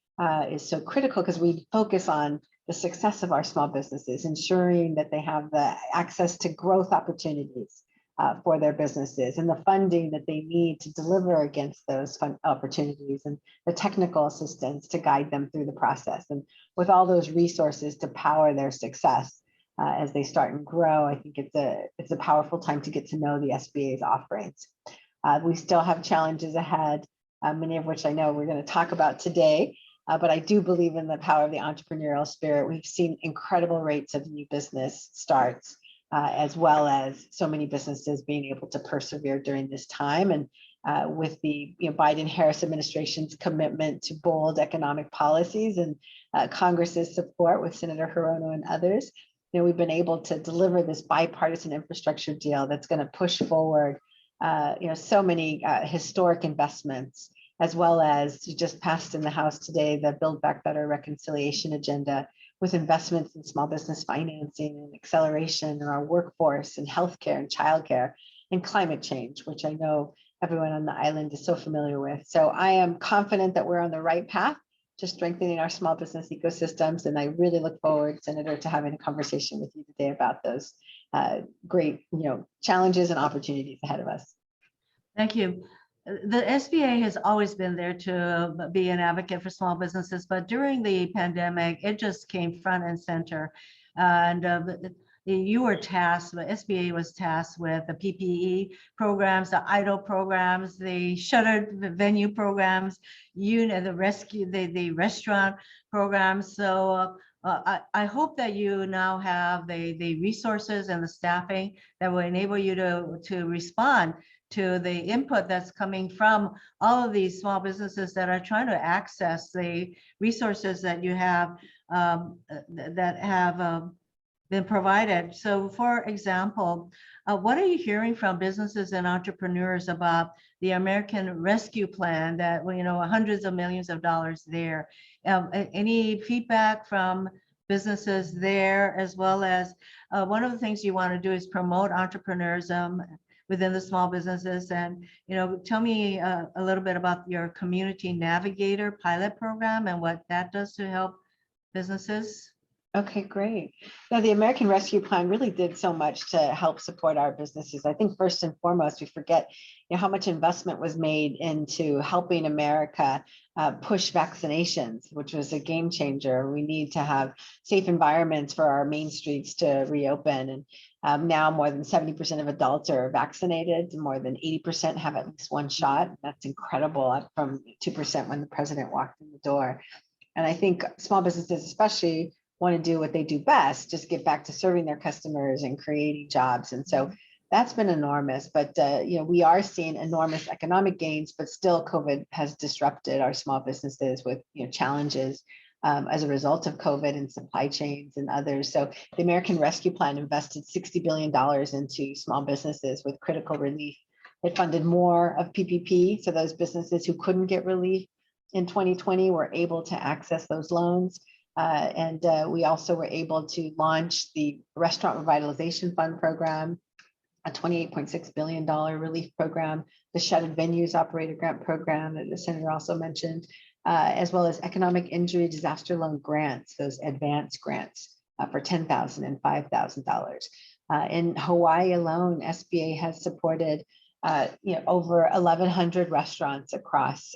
is so critical, because we focus on the success of our small businesses, ensuring that they have the access to growth opportunities for their businesses and the funding that they need to deliver against those opportunities, and the technical assistance to guide them through the process. And with all those resources to power their success as they start and grow, I think it's a powerful time to get to know the SBA's offerings. We still have challenges ahead. many of which I know we're going to talk about today. But I do believe in the power of the entrepreneurial spirit. We've seen incredible rates of new business starts, as well as so many businesses being able to persevere during this time. And with the Biden-Harris administration's commitment to bold economic policies and Congress's support with Senator Hirono and others, we've been able to deliver this bipartisan infrastructure deal that's going to push forward so many historic investments, as well as just passed in the House today, the Build Back Better reconciliation agenda with investments in small business financing and acceleration in our workforce and healthcare and childcare and climate change, which I know everyone on the island is so familiar with. So I am confident that we're on the right path to strengthening our small business ecosystems. And I really look forward, Senator, to having a conversation with you today about those great challenges and opportunities ahead of us. Thank you. The SBA has always been there to be an advocate for small businesses, but during the pandemic, it just came front and center. And you were tasked, the SBA was tasked with the PPE programs, the EIDL programs, the shuttered venue programs, the rescue, the restaurant programs. So I hope that you now have the resources and the staffing that will enable you to respond to the input that's coming from all of these small businesses that are trying to access the resources that you have that have been provided. So for example, what are you hearing from businesses and entrepreneurs about the American Rescue Plan that, hundreds of millions of dollars there? Any feedback from businesses there, as well as one of the things you want to do is promote entrepreneurism within the small businesses. And, tell me a little bit about your Community Navigator pilot program and what that does to help businesses. Okay, great. Now, the American Rescue Plan really did so much to help support our businesses. I think first and foremost, we forget how much investment was made into helping America push vaccinations, which was a game changer. We need to have safe environments for our main streets to reopen. And now more than 70% of adults are vaccinated, and more than 80% have at least one shot. That's incredible, up from 2% when the president walked in the door. And I think small businesses especially want to do what they do best, just get back to serving their customers and creating jobs. And so that's been enormous, but we are seeing enormous economic gains, but still COVID has disrupted our small businesses with challenges as a result of COVID and supply chains and others. So the American Rescue Plan invested $60 billion into small businesses with critical relief. It funded more of PPP, so those businesses who couldn't get relief in 2020 were able to access those loans. And we also were able to launch the Restaurant Revitalization Fund program, a $28.6 billion relief program, the Shuttered Venues Operator Grant Program that the Senator also mentioned, as well as economic injury disaster loan grants, those advanced grants for $10,000 and $5,000. In Hawaii alone, SBA has supported over 1,100 restaurants across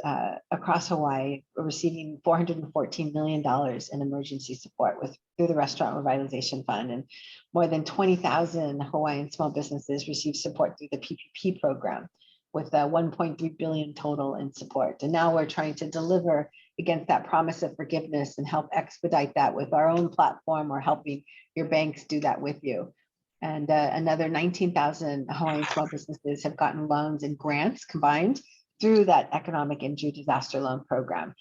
Hawaii, receiving $414 million in emergency support through the Restaurant Revitalization Fund, and more than 20,000 Hawaiian small businesses receive support through the PPP program, with $1.3 billion total in support. And now we're trying to deliver against that promise of forgiveness and help expedite that with our own platform. We're helping your banks do that with you. And another 19,000 Hawaiian small businesses have gotten loans and grants combined through that economic injury disaster loan program,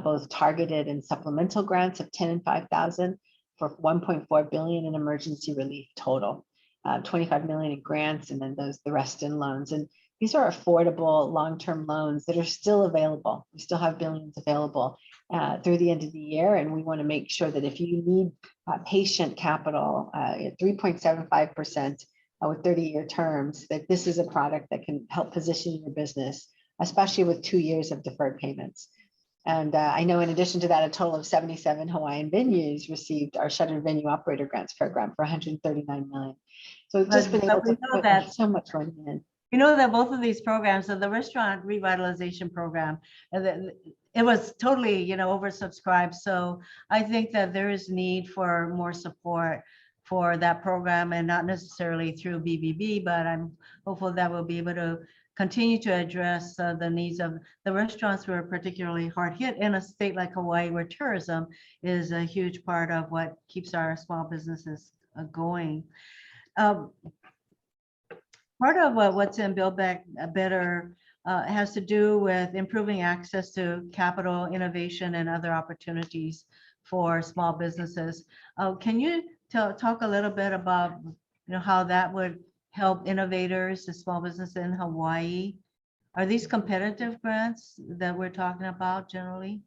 both targeted and supplemental grants of 10 and 5,000 for $1.4 billion in emergency relief total, 25 million in grants, and then the rest in loans. And these are affordable long-term loans that are still available. We still have billions available through the end of the year. And we want to make sure that if you need patient capital at 3.75% with 30-year terms, that this is a product that can help position your business, especially with 2 years of deferred payments. And I know in addition to that, a total of 77 Hawaiian venues received our Shuttered Venue Operator Grants program for $139 million. So we've just been able to put so much money in. You know that both of these programs, so the Restaurant Revitalization Program, it was totally, oversubscribed. So I think that there is need for more support for that program, and not necessarily through BBB, but I'm hopeful that we'll be able to continue to address the needs of the restaurants who are particularly hard hit in a state like Hawaii, where tourism is a huge part of what keeps our small businesses going. Part of what's in Build Back Better has to do with improving access to capital, innovation, and other opportunities for small businesses. Can you talk a little bit about how that would help innovators, the small business in Hawaii? Are these competitive grants that we're talking about generally?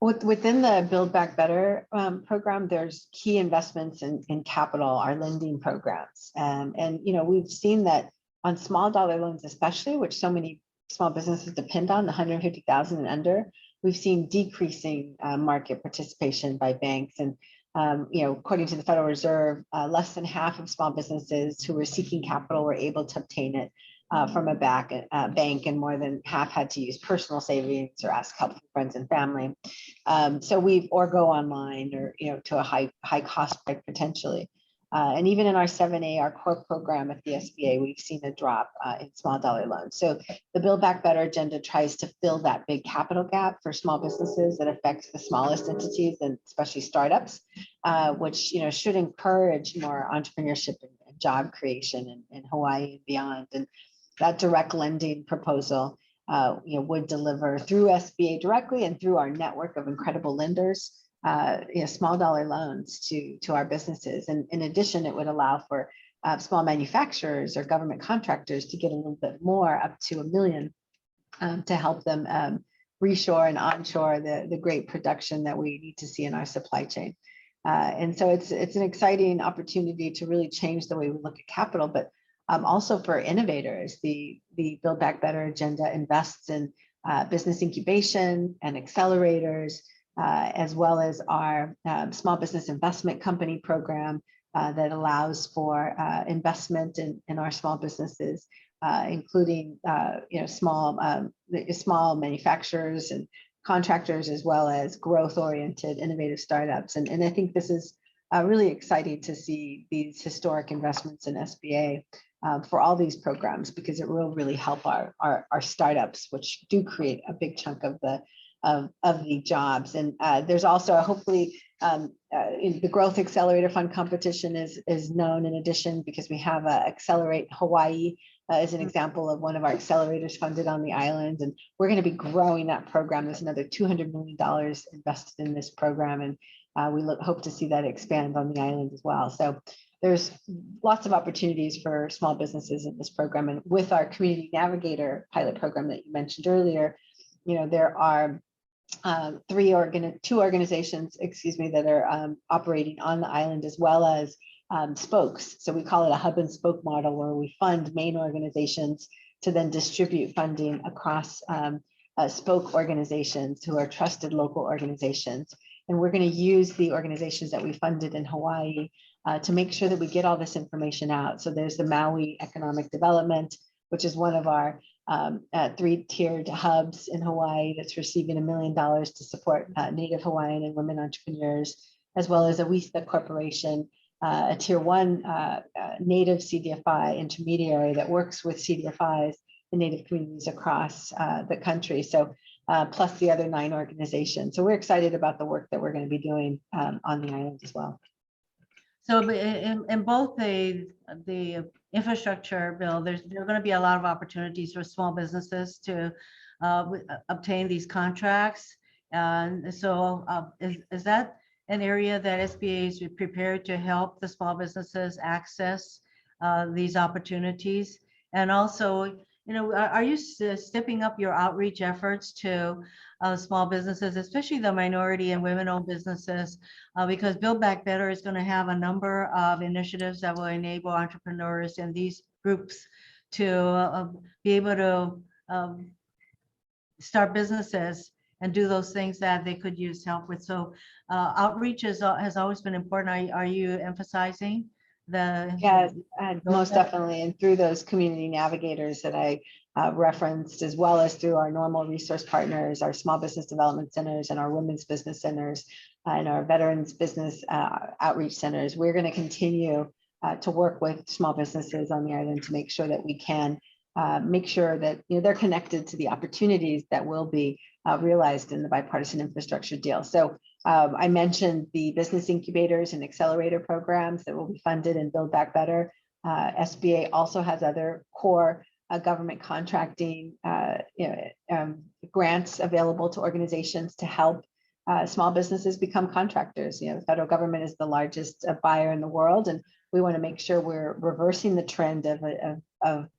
Within the Build Back Better program, there's key investments in capital, our lending programs. And we've seen that on small dollar loans, especially, which so many small businesses depend on, the 150,000 and under, we've seen decreasing market participation by banks. And according to the Federal Reserve, less than half of small businesses who were seeking capital were able to obtain it from a bank, and more than half had to use personal savings or ask help from friends and family. Or go online, or to a high cost potentially. And even in our 7A, our core program at the SBA, we've seen a drop in small dollar loans. So the Build Back Better agenda tries to fill that big capital gap for small businesses that affects the smallest entities, and especially startups, which should encourage more entrepreneurship and job creation in Hawaii and beyond. And that direct lending proposal would deliver through SBA directly and through our network of incredible lenders, small dollar loans to our businesses. And in addition, it would allow for small manufacturers or government contractors to get a little bit more, up to $1 million, to help them reshore and onshore the great production that we need to see in our supply chain. And so it's an exciting opportunity to really change the way we look at capital, but also for innovators. The Build Back Better agenda invests in business incubation and accelerators, as well as our small business investment company program that allows for investment in our small businesses, including small manufacturers and contractors, as well as growth-oriented innovative startups. And I think this is really exciting to see these historic investments in SBA for all these programs, because it will really help our startups, which do create a big chunk of the jobs. And there's also hopefully the Growth Accelerator Fund competition is known in addition, because we have Accelerate Hawaii as an example of one of our accelerators funded on the island. And we're going to be growing that program. There's another $200 million invested in this program. And we hope to see that expand on the island as well. So there's lots of opportunities for small businesses in this program. And with our Community Navigator pilot program that you mentioned earlier, there are two organizations, that are operating on the island, as well as spokes. So we call it a hub and spoke model, where we fund main organizations to then distribute funding across spoke organizations who are trusted local organizations. And we're going to use the organizations that we funded in Hawaii to make sure that we get all this information out. So there's the Maui Economic Development, which is one of our 3-tiered hubs in Hawaii that's receiving $1 million to support Native Hawaiian and women entrepreneurs, as well as Awista Corporation, a Tier 1 Native CDFI intermediary that works with CDFIs in Native communities across the country. So plus the other 9 organizations. So we're excited about the work that we're going to be doing on the island as well. So in both the infrastructure bill, there are going to be a lot of opportunities for small businesses to obtain these contracts. And so is that an area that SBA is prepared to help the small businesses access these opportunities? And also, are you stepping up your outreach efforts to small businesses, especially the minority and women-owned businesses, because Build Back Better is going to have a number of initiatives that will enable entrepreneurs in these groups to be able to start businesses and do those things that they could use help with. So outreach has always been important. Are you emphasizing the? Yes, most definitely. And through those community navigators that I referenced, as well as through our normal resource partners, our small business development centers and our women's business centers and our veterans business outreach centers, we're going to continue to work with small businesses on the island to make sure that we can make sure that they're connected to the opportunities that will be realized in the bipartisan infrastructure deal. So I mentioned the business incubators and accelerator programs that will be funded in Build Back Better. SBA also has other core government contracting grants available to organizations to help small businesses become contractors. The federal government is the largest buyer in the world, and we want to make sure we're reversing the trend of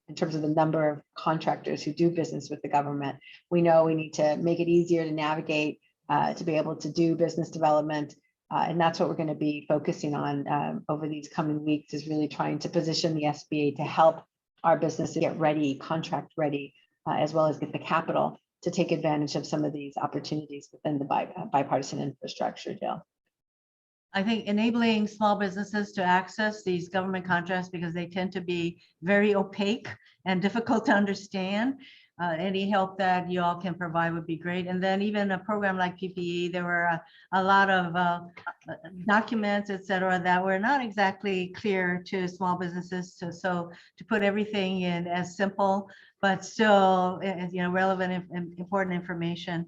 in terms of the number of contractors who do business with the government. We know we need to make it easier to navigate, to be able to do business development. And that's what we're going to be focusing on over these coming weeks, is really trying to position the SBA to help our businesses get ready, contract ready, as well as get the capital to take advantage of some of these opportunities within the bipartisan infrastructure deal. I think enabling small businesses to access these government contracts, because they tend to be very opaque and difficult to understand. Any help that you all can provide would be great. And then even a program like PPE, there were a lot of documents, et cetera, that were not exactly clear to small businesses. So to put everything in as simple, but still relevant and important information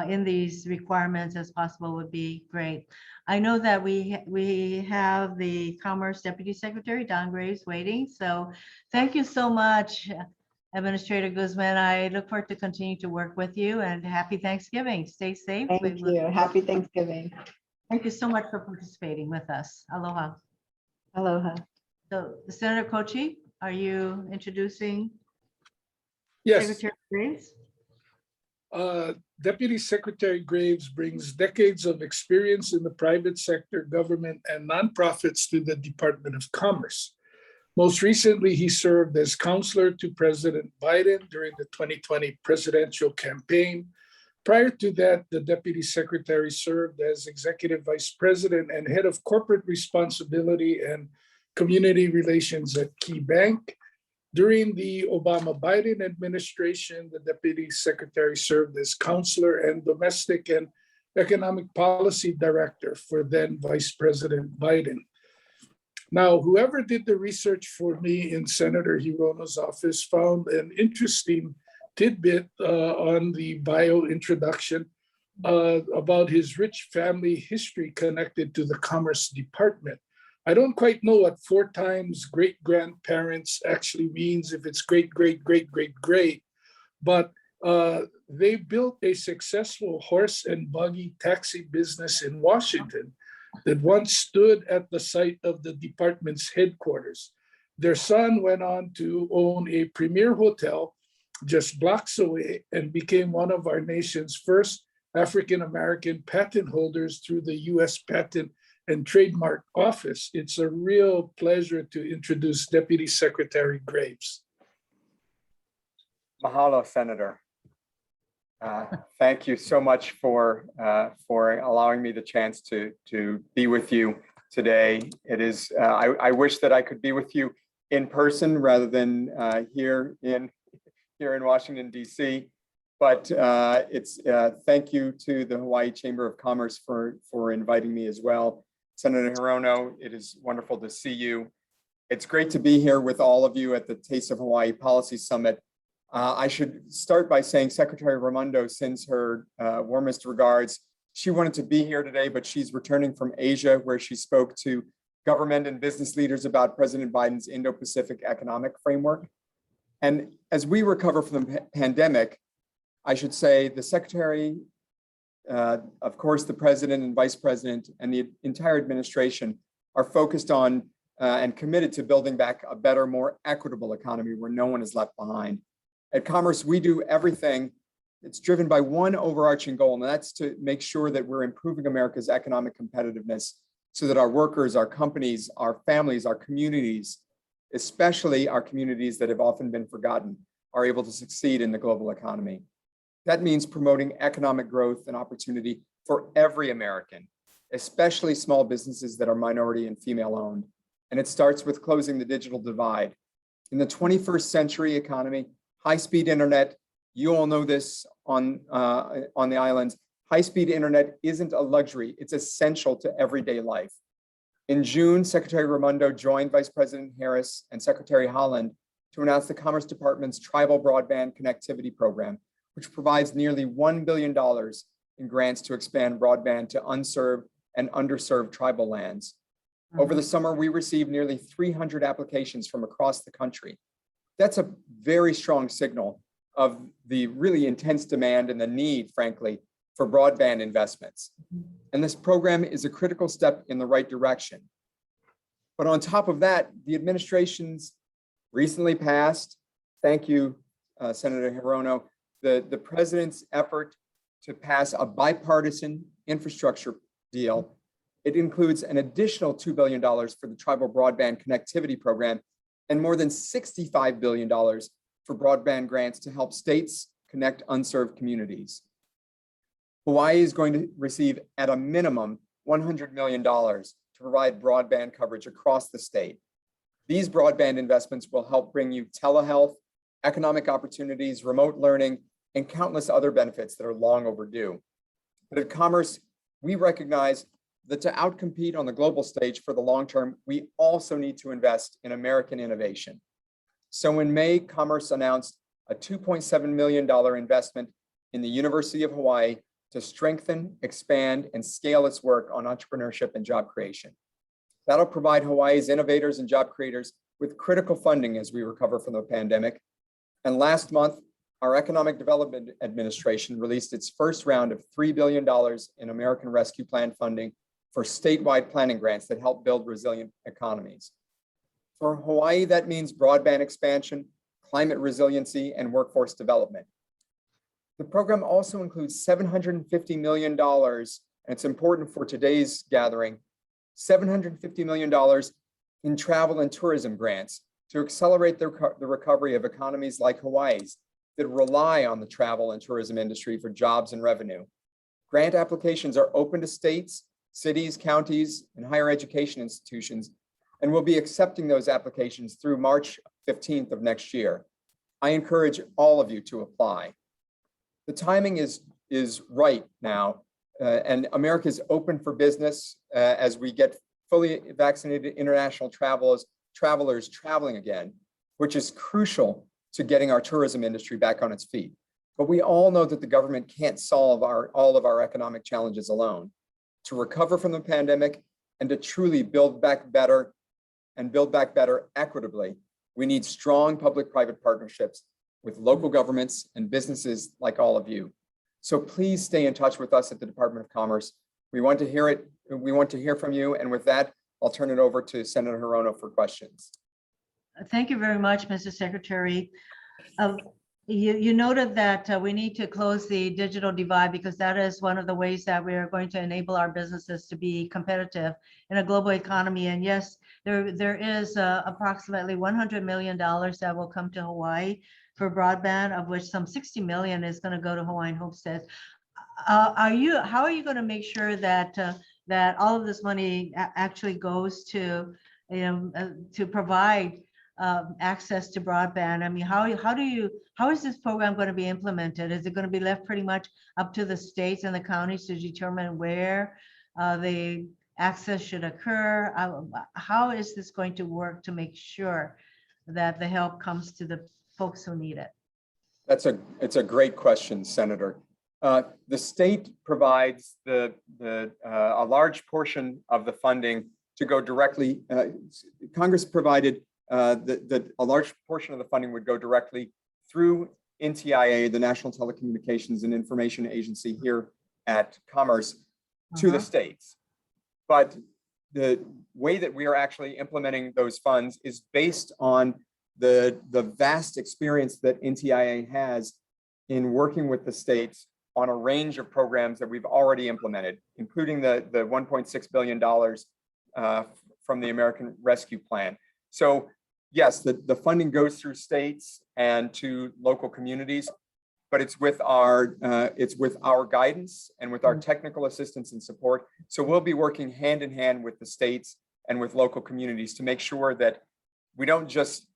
in these requirements as possible would be great. I know that we have the Commerce Deputy Secretary, Don Graves, waiting. So thank you so much, Administrator Guzman. I look forward to continue to work with you, and happy Thanksgiving. Stay safe. Thank you. Happy Thanksgiving. Thank you so much for participating with us. Aloha. Aloha. So Senator Kochi, are you introducing Yes. Secretary Graves? Deputy Secretary Graves brings decades of experience in the private sector, government, and nonprofits to the Department of Commerce. Most recently, he served as counselor to President Biden during the 2020 presidential campaign. Prior to that, the Deputy Secretary served as Executive Vice President and Head of Corporate Responsibility and Community Relations at KeyBank. During the Obama-Biden administration, the Deputy Secretary served as Counselor and Domestic and Economic Policy Director for then Vice President Biden. Now, whoever did the research for me in Senator Hirono's office found an interesting tidbit on the bio introduction about his rich family history connected to the Commerce Department. I don't quite know what 4 times great-grandparents actually means, if it's great, great, great, great, great, but they built a successful horse and buggy taxi business in Washington that once stood at the site of the department's headquarters. Their son went on to own a premier hotel just blocks away and became one of our nation's first African-American patent holders through the U.S. Patent and Trademark Office. It's a real pleasure to introduce Deputy Secretary Graves. Mahalo, Senator. Thank you so much for allowing me the chance to be with you today. It is, I wish that I could be with you in person rather than here in Washington, D.C. But it's thank you to the Hawaii Chamber of Commerce for inviting me as well. Senator Hirono, it is wonderful to see you. It's great to be here with all of you at the Taste of Hawaii Policy Summit. I should start by saying Secretary Raimondo sends her warmest regards. She wanted to be here today, but she's returning from Asia, where she spoke to government and business leaders about President Biden's Indo-Pacific economic framework. And as we recover from the pandemic, I should say the Secretary, of course, the President and Vice President and the entire administration are focused on and committed to building back a better, more equitable economy where no one is left behind. At Commerce, we do everything. It's driven by one overarching goal, and that's to make sure that we're improving America's economic competitiveness so that our workers, our companies, our families, our communities, especially our communities that have often been forgotten, are able to succeed in the global economy. That means promoting economic growth and opportunity for every American, especially small businesses that are minority and female owned. And it starts with closing the digital divide. In the 21st century economy, high-speed internet, you all know this on the islands, high-speed internet isn't a luxury, it's essential to everyday life. In June, Secretary Raimondo joined Vice President Harris and Secretary Haaland to announce the Commerce Department's Tribal Broadband Connectivity Program, which provides nearly $1 billion in grants to expand broadband to unserved and underserved tribal lands. Over the summer, we received nearly 300 applications from across the country. That's a very strong signal of the really intense demand and the need, frankly, for broadband investments. And this program is a critical step in the right direction. But on top of that, the administration's recently passed, thank you, Senator Hirono, the president's effort to pass a bipartisan infrastructure deal. It includes an additional $2 billion for the Tribal Broadband Connectivity Program and more than $65 billion for broadband grants to help states connect unserved communities. Hawaii is going to receive at a minimum $100 million to provide broadband coverage across the state. These broadband investments will help bring you telehealth, economic opportunities, remote learning, and countless other benefits that are long overdue. But at Commerce, we recognize that to outcompete on the global stage for the long term, we also need to invest in American innovation. So in May, Commerce announced a $2.7 million investment in the University of Hawaii to strengthen, expand, and scale its work on entrepreneurship and job creation. That'll provide Hawaii's innovators and job creators with critical funding as we recover from the pandemic. And last month, our Economic Development Administration released its first round of $3 billion in American Rescue Plan funding for statewide planning grants that help build resilient economies. For Hawaii, that means broadband expansion, climate resiliency, and workforce development. The program also includes $750 million, and it's important for today's gathering, $750 million in travel and tourism grants to accelerate the recovery of economies like Hawaii's that rely on the travel and tourism industry for jobs and revenue. Grant applications are open to states, cities, counties, and higher education institutions, and we'll be accepting those applications through March 15th of next year. I encourage all of you to apply. The timing is right now, and America is open for business as we get fully vaccinated international travelers traveling again, which is crucial to getting our tourism industry back on its feet. But we all know that the government can't solve all of our economic challenges alone. To recover from the pandemic and to truly build back better equitably, we need strong public-private partnerships with local governments and businesses like all of you. So please stay in touch with us at the Department of Commerce. We want to hear it. We want to hear from you. And with that, I'll turn it over to Senator Hirono for questions. Thank you very much, Mr. Secretary. You noted that we need to close the digital divide because that is one of the ways that we are going to enable our businesses to be competitive in a global economy. And yes, there is approximately $100 million that will come to Hawaii for broadband, of which some 60 million is going to go to Hawaiian homesteads. How are you going to make sure that that all of this money actually goes to provide access to broadband? I mean, how is this program going to be implemented? Is it going to be left pretty much up to the states and the counties to determine where the access should occur? How is this going to work to make sure that the help comes to the folks who need it? It's a great question, Senator. The state provides a large portion of the funding to go directly. Congress provided that a large portion of the funding would go directly through NTIA, the National Telecommunications and Information Agency here at Commerce, to the states. But the way that we are actually implementing those funds is based on the vast experience that NTIA has in working with the states on a range of programs that we've already implemented, including the $1.6 billion from the American Rescue Plan. So yes, the funding goes through states and to local communities, but it's with our guidance and with our technical assistance and support. So we'll be working hand in hand with the states and with local communities to make sure that we don't just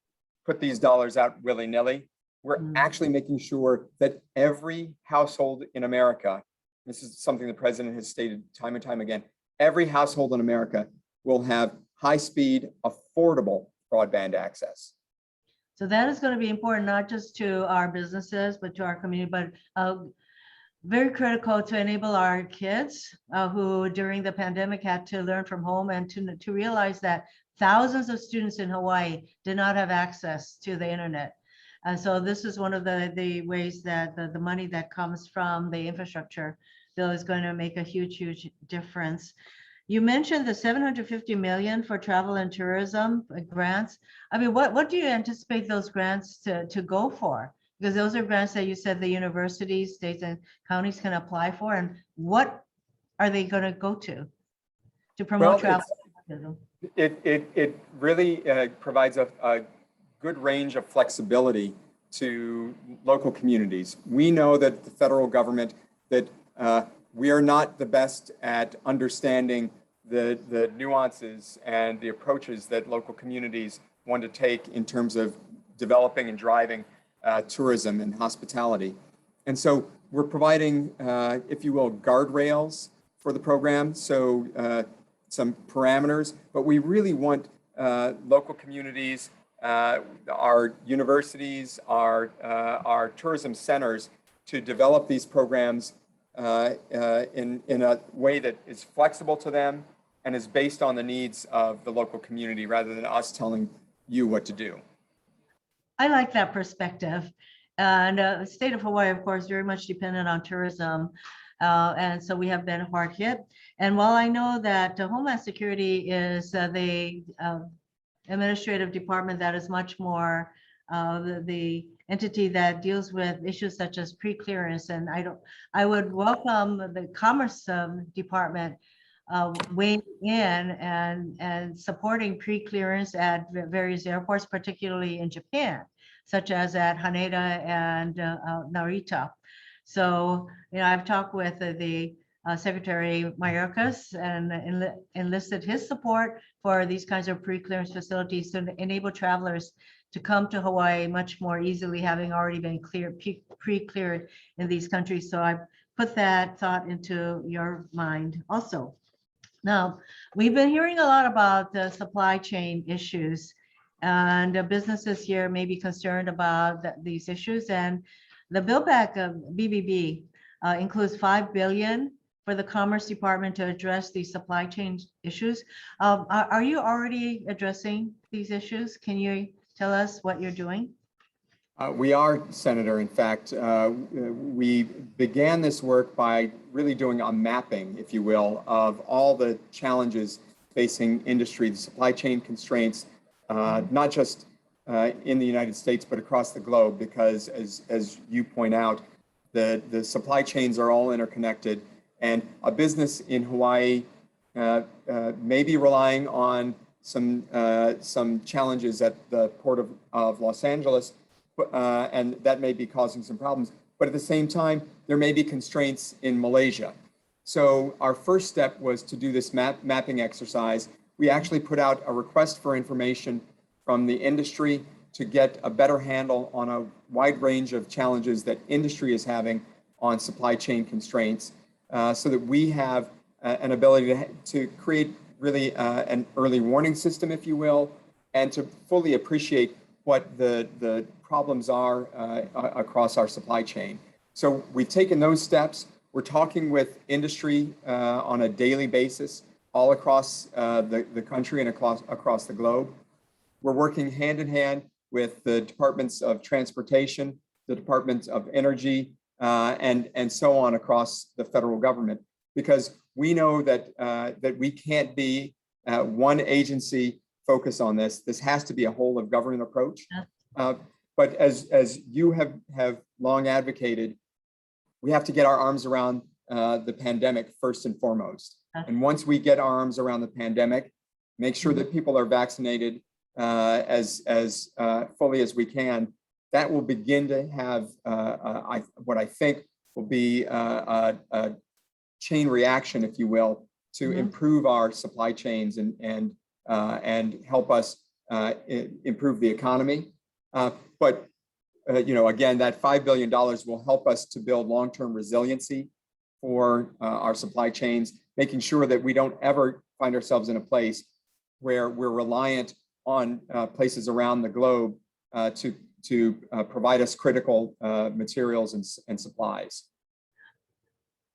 put these dollars out willy-nilly. We're actually making sure that every household in America, this is something the president has stated time and time again, every household in America will have high-speed, affordable broadband access. So that is going to be important, not just to our businesses, but to our community, but very critical to enable our kids who during the pandemic had to learn from home, and to realize that thousands of students in Hawaii did not have access to the internet. And so this is one of the ways that the money that comes from the infrastructure bill is going to make a huge, huge difference. You mentioned the 750 million for travel and tourism grants. I mean, what do you anticipate those grants to go for? Because those are grants that you said the universities, states and counties can apply for, and what are they going to go to promote Well, travel? It really provides a good range of flexibility to local communities. We know that the federal government, that we are not the best at understanding the nuances and the approaches that local communities want to take in terms of developing and driving tourism and hospitality. And so we're providing, if you will, guardrails for the program. So some parameters, but we really want local communities, our universities, our tourism centers to develop these programs in a way that is flexible to them and is based on the needs of the local community rather than us telling you what to do. I like that perspective. And the state of Hawaii, of course, very much dependent on tourism. And so we have been hard hit. And while I know that Homeland Security is the administrative department that is much more the entity that deals with issues such as pre-clearance, and I would welcome the Commerce Department weighing in and supporting pre-clearance at various airports, particularly in Japan, such as at Haneda and Narita. So, I've talked with the Secretary Mayorkas and enlisted his support for these kinds of pre-clearance facilities to enable travelers to come to Hawaii much more easily, having already been pre-cleared in these countries. So I put that thought into your mind also. Now, we've been hearing a lot about the supply chain issues, and businesses here may be concerned about these issues. And the Build Back of BBB includes $5 billion for the Commerce Department to address these supply chain issues. Are you already addressing these issues? Can you tell us what you're doing? We are, Senator. In fact, we began this work by really doing a mapping, if you will, of all the challenges facing industry, the supply chain constraints, not just in the United States, but across the globe, because as you point out, the supply chains are all interconnected, and a business in Hawaii may be relying on some challenges at the Port of Los Angeles, and that may be causing some problems. But at the same time, there may be constraints in Malaysia. So our first step was to do this mapping exercise. We actually put out a request for information from the industry to get a better handle on a wide range of challenges that industry is having on supply chain constraints, so that we have an ability to create really an early warning system, if you will, and to fully appreciate what the problems are across our supply chain. So we've taken those steps. We're talking with industry on a daily basis all across the country and across the globe. We're working hand in hand with the Departments of Transportation, the Department of Energy, and so on across the federal government, because we know that that we can't be one agency focused on this. This has to be a whole of government approach. But as you have long advocated, we have to get our arms around the pandemic first and foremost. And once we get our arms around the pandemic, make sure that people are vaccinated as fully as we can, that will begin to have what I think will be a chain reaction, if you will, to improve our supply chains and help us improve the economy. But again, that $5 billion will help us to build long-term resiliency for our supply chains, making sure that we don't ever find ourselves in a place where we're reliant on places around the globe to provide us critical materials and supplies.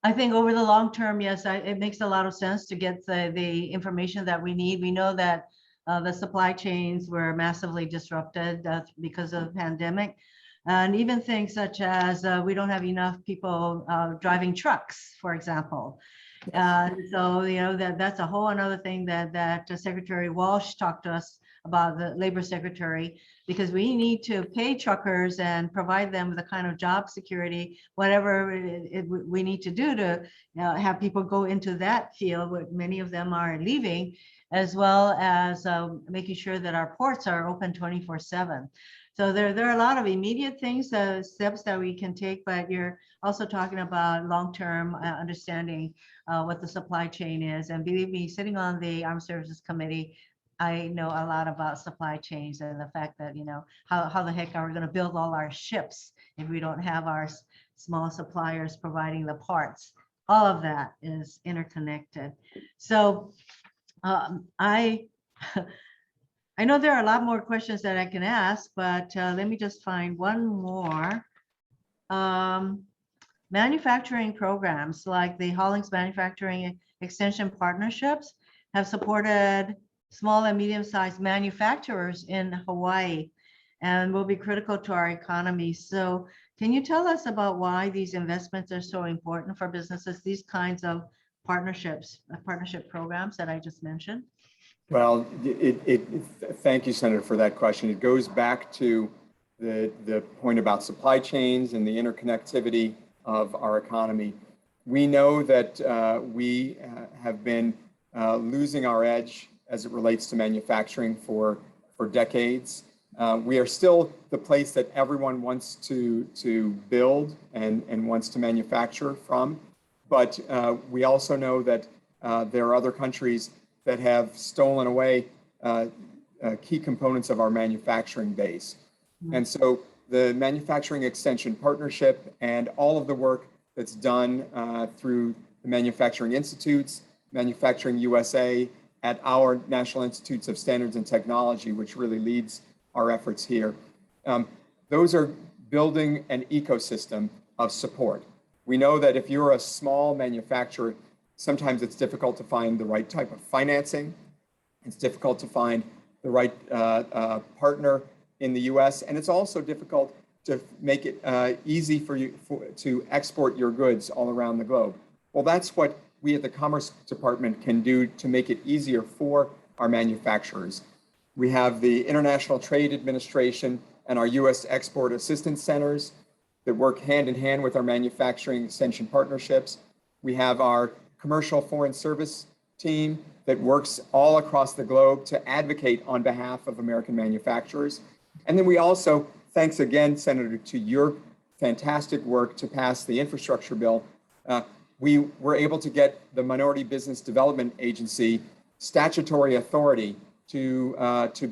I think over the long term, yes, it makes a lot of sense to get the information that we need. We know that the supply chains were massively disrupted because of the pandemic. And even things such as we don't have enough people driving trucks, for example. So, you know, that's a whole another thing that Secretary Walsh talked to us about, the labor secretary, because we need to pay truckers and provide them with the kind of job security, whatever we need to do to have people go into that field, where many of them are leaving, as well as making sure that our ports are open 24/7. So there are a lot of immediate things, steps that we can take, but you're also talking about long-term understanding what the supply chain is. And believe me, sitting on the Armed Services Committee, I know a lot about supply chains and the fact that, you know, how the heck are we going to build all our ships if we don't have our small suppliers providing the parts? All of that is interconnected. So I know there are a lot more questions that I can ask, but let me just find one more. Manufacturing programs like the Hollings Manufacturing Extension Partnerships have supported small and medium-sized manufacturers in Hawaii and will be critical to our economy. So can you tell us about why these investments are so important for businesses, these kinds of partnership programs that I just mentioned? Well, thank you, Senator, for that question. It goes back to the point about supply chains and the interconnectivity of our economy. We know that we have been losing our edge as it relates to manufacturing for decades. We are still the place that everyone wants to build and wants to manufacture from. But we also know that there are other countries that have stolen away key components of our manufacturing base. And so the Manufacturing Extension Partnership and all of the work that's done through the Manufacturing Institutes, Manufacturing USA, at our National Institutes of Standards and Technology, which really leads our efforts here. Those are building an ecosystem of support. We know that if you're a small manufacturer, sometimes it's difficult to find the right type of financing. It's difficult to find the right partner in the US, and it's also difficult to make it easy for you to export your goods all around the globe. Well, that's what we at the Commerce Department can do to make it easier for our manufacturers. We have the International Trade Administration and our US Export Assistance Centers that work hand in hand with our manufacturing extension partnerships. We have our Commercial Foreign Service team that works all across the globe to advocate on behalf of American manufacturers. And then we also, thanks again, Senator, to your fantastic work to pass the infrastructure bill, we were able to get the Minority Business Development Agency statutory authority to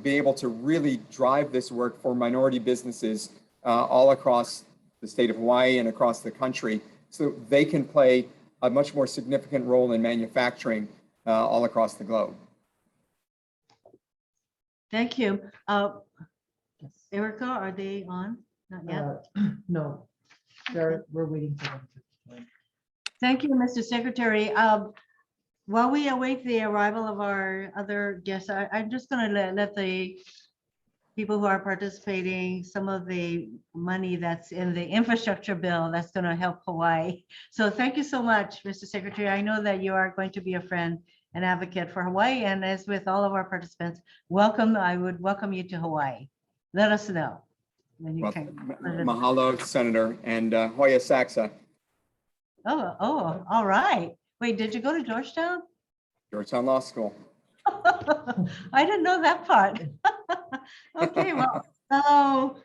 be able to really drive this work for minority businesses all across the state of Hawaii and across the country, so they can play a much more significant role in manufacturing all across the globe. Thank you. Erica, are they on? Not yet. No, we're waiting for them to join. Thank you, Mr. Secretary. While we await the arrival of our other guests, I'm just going to let the people who are participating some of the money that's in the infrastructure bill that's going to help Hawaii. So thank you so much, Mr. Secretary. I know that you are going to be a friend and advocate for Hawaii. And as with all of our participants, welcome. I would welcome you to Hawaii. Let us know when you can. Mahalo, Senator, and Hoya Saxa. Oh, all right. Wait, did you go to Georgetown? Georgetown Law School. I didn't know that part. Okay, well, hello.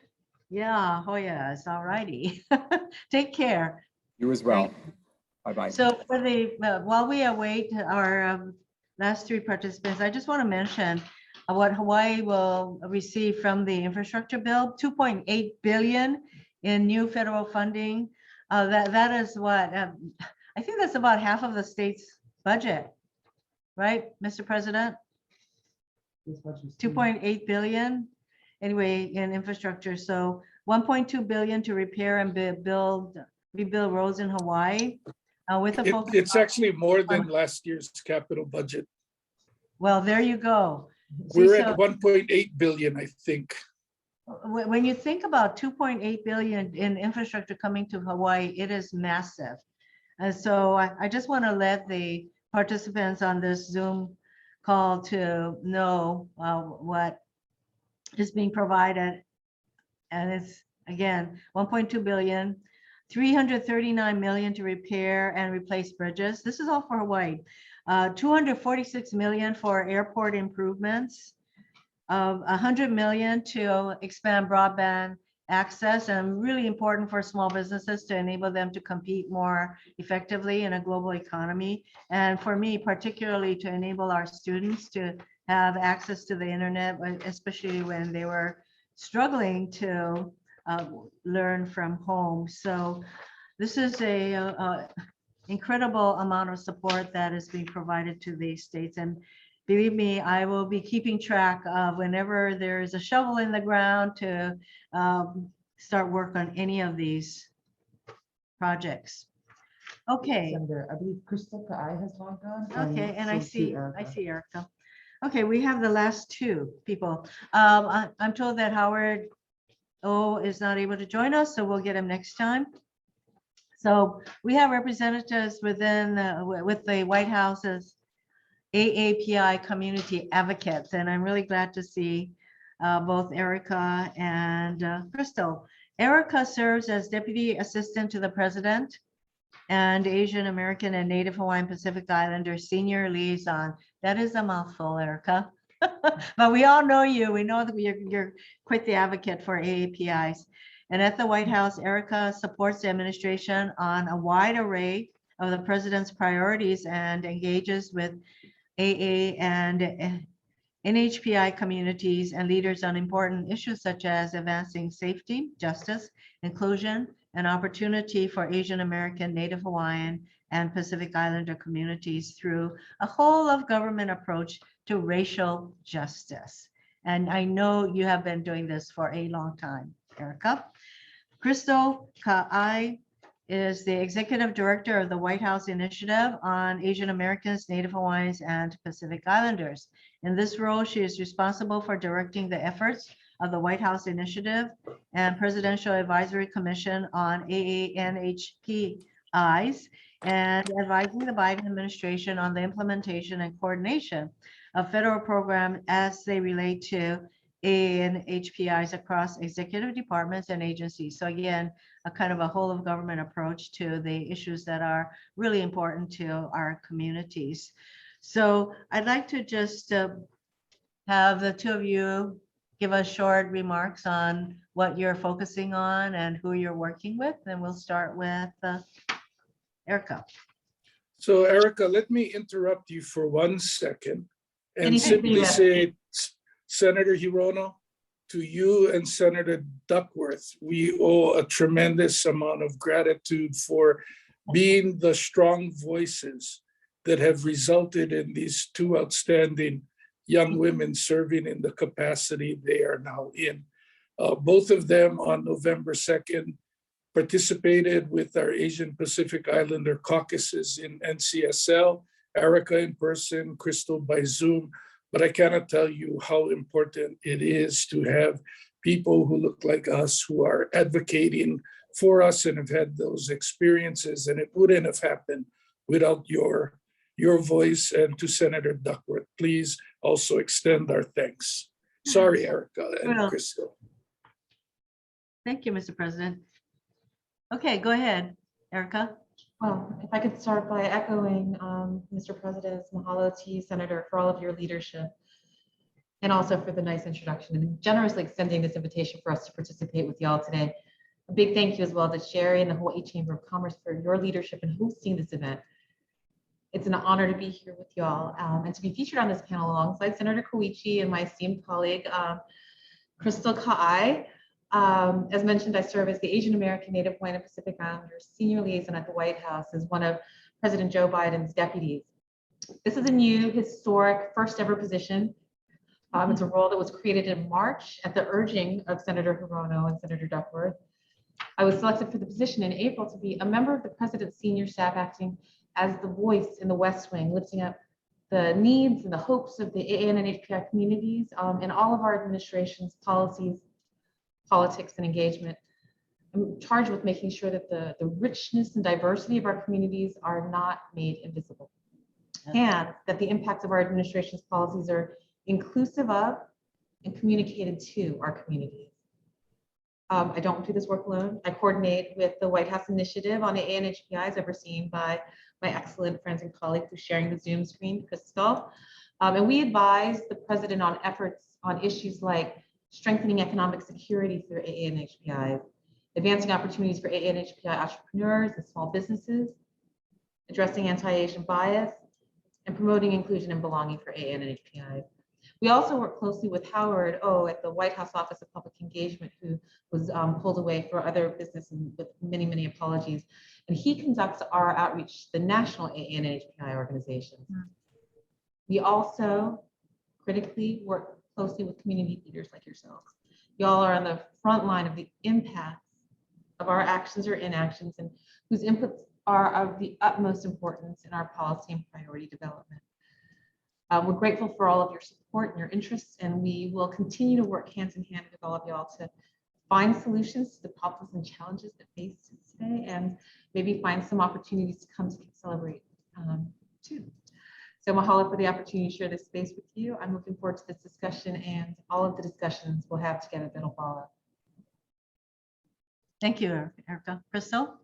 Yeah, Hoyas, all righty. Take care. You as well. Bye-bye. So for the, while we await our last three participants, I just want to mention what Hawaii will receive from the infrastructure bill, 2.8 billion in new federal funding. That is what, I think that's about half of the state's budget, right, Mr. President? 2.8 billion. anyway, in infrastructure. So 1.2 billion to repair and rebuild roads in Hawaii with a focus. It's actually more than last year's capital budget. Well, there you go. We're See, at 1.8 billion, I think. When you think about 2.8 billion in infrastructure coming to Hawaii, it is massive. And so I just want to let the participants on this Zoom call to know what is being provided. And it's, again, 1.2 billion, 339 million to repair and replace bridges. This is all for Hawaii. 246 million for airport improvements, 100 million to expand broadband access, and really important for small businesses to enable them to compete more effectively in a global economy. And for me, particularly to enable our students to have access to the internet, especially when they were struggling to learn from home. So this is a incredible amount of support that is being provided to these states. And believe me, I will be keeping track of whenever there is a shovel in the ground to start work on any of these projects. Okay. Senator, I believe Crystal Ka'ai has logged on. Okay, and I so too see Erica. Erica. Okay, we have the last two people. I'm told that Howard O is not able to join us, so we'll get him next time. So we have representatives within with the White House's AAPI community advocates, and I'm really glad to see both Erica and Crystal. Erica serves as Deputy Assistant to the President and Asian American and Native Hawaiian Pacific Islander Senior Liaison. That is a mouthful, Erica. But we all know you. We know that you're quite the advocate for AAPIs. And at the White House, Erica supports the administration on a wide array of the president's priorities and engages with AA and NHPI communities and leaders on important issues such as advancing safety, justice, inclusion, and opportunity for Asian American, Native Hawaiian, and Pacific Islander communities through a whole of government approach to racial justice. And I know you have been doing this for a long time, Erica. Crystal Ka'ai is the Executive Director of the White House Initiative on Asian Americans, Native Hawaiians, and Pacific Islanders. In this role, she is responsible for directing the efforts of the White House Initiative and Presidential Advisory Commission on AANHPIs and advising the Biden administration on the implementation and coordination of federal programs as they relate to AANHPIs across executive departments and agencies. So again, a kind of a whole of government approach to the issues that are really important to our communities. So I'd like to just have the two of you give us short remarks on what you're focusing on and who you're working with. And we'll start with Erica. So Erica, let me interrupt you for 1 second and Anything simply you say, Senator Hirono, to you and Senator Duckworth, we owe a tremendous amount of gratitude for being the strong voices that have resulted in these two outstanding young women serving in the capacity they are now in. Both of them on November 2nd participated with our Asian Pacific Islander caucuses in NCSL, Erica in person, Crystal by Zoom. But I cannot tell you how important it is to have people who look like us, who are advocating for us and have had those experiences. And it wouldn't have happened without your voice. And to Senator Duckworth, please also extend our thanks. Sorry, Erica and Crystal. Thank you, Mr. President. Okay, go ahead, Erica. Well, if I could start by echoing Mr. President's mahalo to you, Senator, for all of your leadership and also for the nice introduction and generously extending this invitation for us to participate with y'all today. A big thank you as well to Sherry and the Hawaii Chamber of Commerce for your leadership in hosting this event. It's an honor to be here with y'all and to be featured on this panel alongside Senator Koichi and my esteemed colleague, Crystal Ka'ai. As mentioned, I serve as the Asian American, Native Hawaiian, and Pacific Islanders Senior Liaison at the White House as one of President Joe Biden's deputies. This is a new, historic, first ever position It's a role that was created in March at the urging of Senator Hirono and Senator Duckworth. I was selected for the position in April to be a member of the President's senior staff, acting as the voice in the West Wing, lifting up the needs and the hopes of the AAN and HPI communities in all of our administration's policies, politics, and engagement. I'm charged with making sure that the richness and diversity of our communities are not made invisible, and that the impacts of our administration's policies are inclusive of and communicated to our communities. I don't do this work alone. I coordinate with the White House Initiative on AAN HPIs, overseen by my excellent friends and colleagues who's sharing the Zoom screen, Crystal. And we advise the President on efforts on issues like strengthening economic security through AAN HPIs, advancing opportunities for AAN HPI entrepreneurs and small businesses, addressing anti-Asian bias, and promoting inclusion and belonging for AAN and HPIs. We also work closely with Howard O at the White House Office of Public Engagement, who was pulled away for other business and with many, many apologies. And he conducts our outreach to the national AAN and HPI organizations. We also critically work closely with community leaders like yourselves. Y'all are on the front line of the impacts of our actions or inactions, and whose inputs are of the utmost importance in our policy and priority development. We're grateful for all of your support and your interests, and we will continue to work hand in hand with all of y'all to find solutions to the problems and challenges that face today, and maybe find some opportunities to come to celebrate too. So mahalo for the opportunity to share this space with you. I'm looking forward to this discussion and all of the discussions we'll have together that'll follow. Thank you, Erica. Crystal?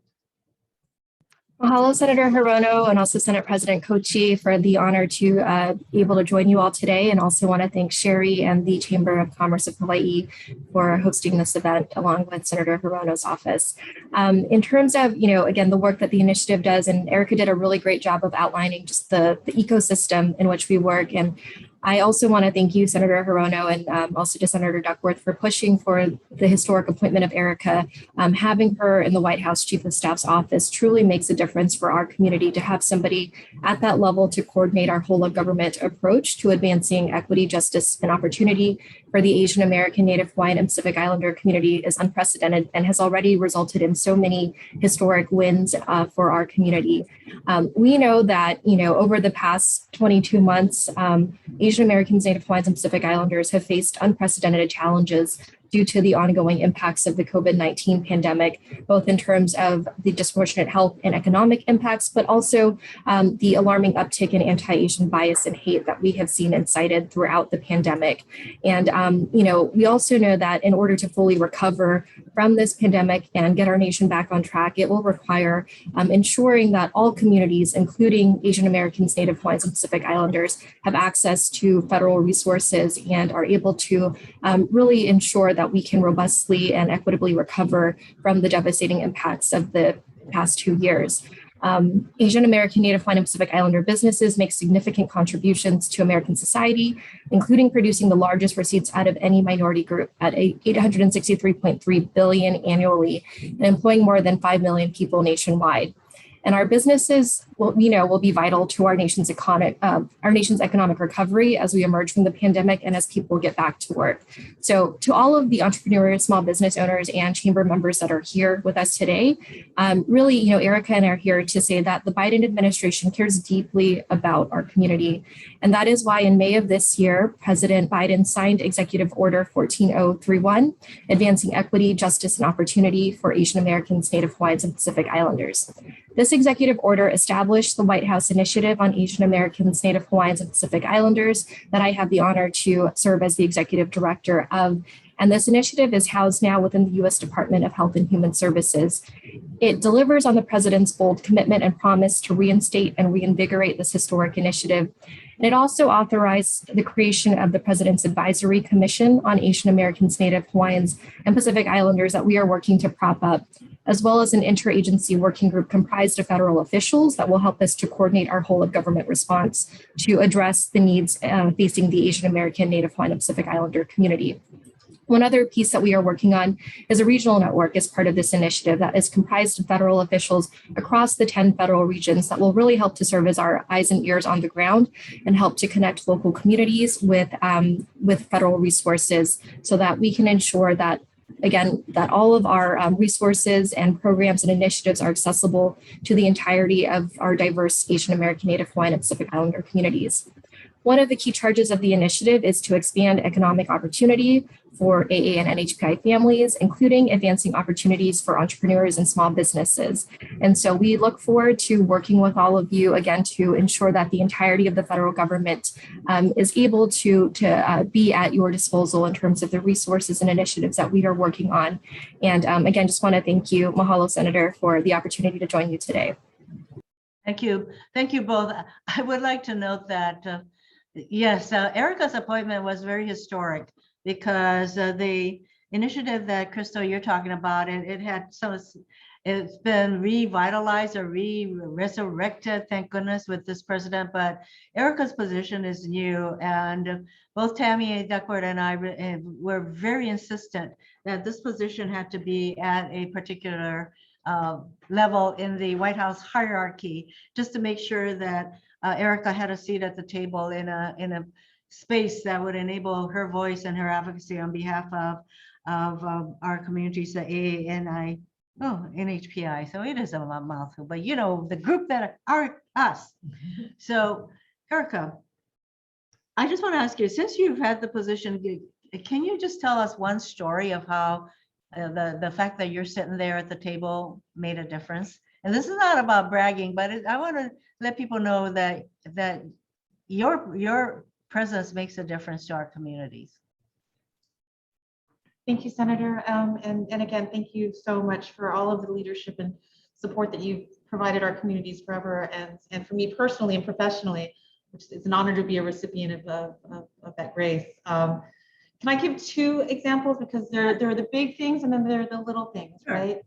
Mahalo, Senator Hirono, and also Senate President Kochi, for the honor to be able to join you all today. And also want to thank Sherry and the Chamber of Commerce of Hawaii for hosting this event along with Senator Hirono's office. In terms of, again, the work that the initiative does, and Erica did a really great job of outlining just the ecosystem in which we work. And I also want to thank you, Senator Hirono, and also to Senator Duckworth for pushing for the historic appointment of Erica. Having her in the White House Chief of Staff's office truly makes a difference for our community, to have somebody at that level to coordinate our whole of government approach to advancing equity, justice, and opportunity for the Asian American, Native Hawaiian, and Pacific Islander community is unprecedented and has already resulted in so many historic wins for our community. We know that, over the past 22 months, Asian Americans, Native Hawaiians, and Pacific Islanders have faced unprecedented challenges due to the ongoing impacts of the COVID-19 pandemic, both in terms of the disproportionate health and economic impacts, but also the alarming uptick in anti-Asian bias and hate that we have seen and cited throughout the pandemic. And, we also know that in order to fully recover from this pandemic and get our nation back on track, it will require ensuring that all communities, including Asian Americans, Native Hawaiians, and Pacific Islanders, have access to federal resources and are able to really ensure that we can robustly and equitably recover from the devastating impacts of the past 2 years. Asian American, Native Hawaiian, and Pacific Islander businesses make significant contributions to American society, including producing the largest receipts out of any minority group at $863.3 billion annually, and employing more than 5 million people nationwide. And our businesses will be vital to our nation's economic recovery as we emerge from the pandemic and as people get back to work. So to all of the entrepreneurs, small business owners, and chamber members that are here with us today, really, Erica and I are here to say that the Biden administration cares deeply about our community. And that is why in May of this year, President Biden signed Executive Order 14031, advancing equity, justice, and opportunity for Asian Americans, Native Hawaiians, and Pacific Islanders. This executive order established the White House Initiative on Asian Americans, Native Hawaiians, and Pacific Islanders that I have the honor to serve as the executive director of. And this initiative is housed now within the U.S. Department of Health and Human Services. It delivers on the president's bold commitment and promise to reinstate and reinvigorate this historic initiative. And it also authorized the creation of the President's Advisory Commission on Asian Americans, Native Hawaiians, and Pacific Islanders that we are working to prop up, as well as an interagency working group comprised of federal officials that will help us to coordinate our whole of government response to address the needs facing the Asian American, Native Hawaiian, and Pacific Islander community. One other piece that we are working on is a regional network as part of this initiative that is comprised of federal officials across the 10 federal regions that will really help to serve as our eyes and ears on the ground and help to connect local communities with federal resources so that we can ensure that, again, that all of our resources and programs and initiatives are accessible to the entirety of our diverse Asian American, Native Hawaiian, and Pacific Islander communities. One of the key charges of the initiative is to expand economic opportunity for AA and NHPI families, including advancing opportunities for entrepreneurs and small businesses. And so we look forward to working with all of you again to ensure that the entirety of the federal government is able to be at your disposal in terms of the resources and initiatives that we are working on. And again, just want to thank you, mahalo, Senator, for the opportunity to join you today. Thank you. Thank you both. I would like to note that, yes, Erica's appointment was very historic because the initiative that Crystal, you're talking about, it's been revitalized or resurrected, thank goodness, with this president. But Erica's position is new, and both Tammy Duckworth and I were very insistent that this position had to be at a particular level in the White House hierarchy, just to make sure that Erica had a seat at the table in a space that would enable her voice and her advocacy on behalf of our communities, the AANI, NHPI. So it is a mouthful, but you know, the group that are us. So Erica, I just want to ask you, since you've had the position, can you just tell us one story of how the fact that you're sitting there at the table made a difference? And this is not about bragging, but I want to let people know that your presence makes a difference to our communities. Thank you, Senator. And again, thank you so much for all of the leadership and support that you've provided our communities forever. And for me personally and professionally, which is an honor to be a recipient of that grace. Can I give two examples? Because there are the big things and then there are the little things, right?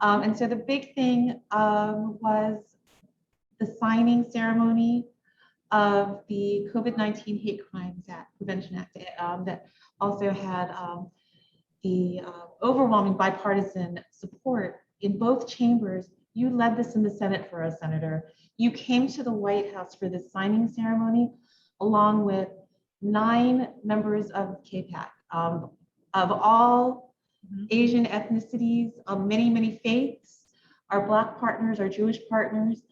And so the big thing was the signing ceremony of the COVID-19 Hate Crimes Act, Prevention Act, that also had the overwhelming bipartisan support in both chambers. You led this in the Senate for us, Senator. You came to the White House for this signing ceremony, along with 9 members of KPAC, of all Asian ethnicities, of many faiths, our Black partners, our Jewish partners,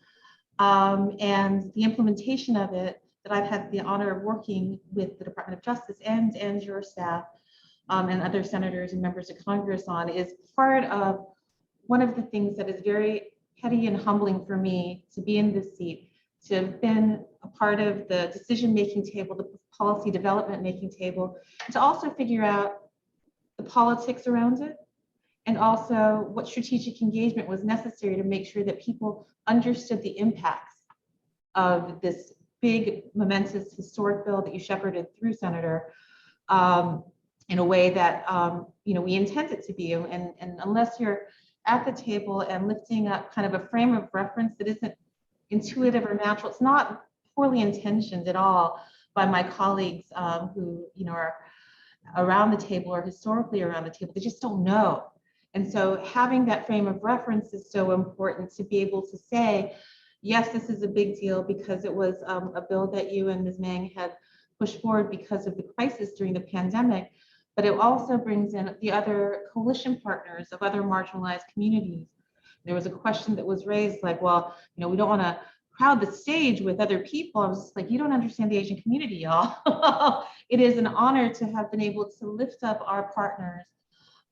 and the implementation of it that I've had the honor of working with the Department of Justice and your staff and other senators and members of Congress on is part of one of the things that is very heady and humbling for me to be in this seat, to have been a part of the decision-making table, the policy development-making table, to also figure out the politics around it, and also what strategic engagement was necessary to make sure that people understood the impacts of this big, momentous, historic bill that you shepherded through, Senator, in a way that we intend it to be. And unless you're at the table and lifting up kind of a frame of reference that isn't intuitive or natural, it's not poorly intentioned at all by my colleagues who are around the table or historically around the table. They just don't know. And so having that frame of reference is so important to be able to say, yes, this is a big deal because it was a bill that you and Ms. Mang had pushed forward because of the crisis during the pandemic, but it also brings in the other coalition partners of other marginalized communities. There was a question that was raised like, well, we don't want to crowd the stage with other people. I was just like, you don't understand the Asian community, y'all. It is an honor to have been able to lift up our partners,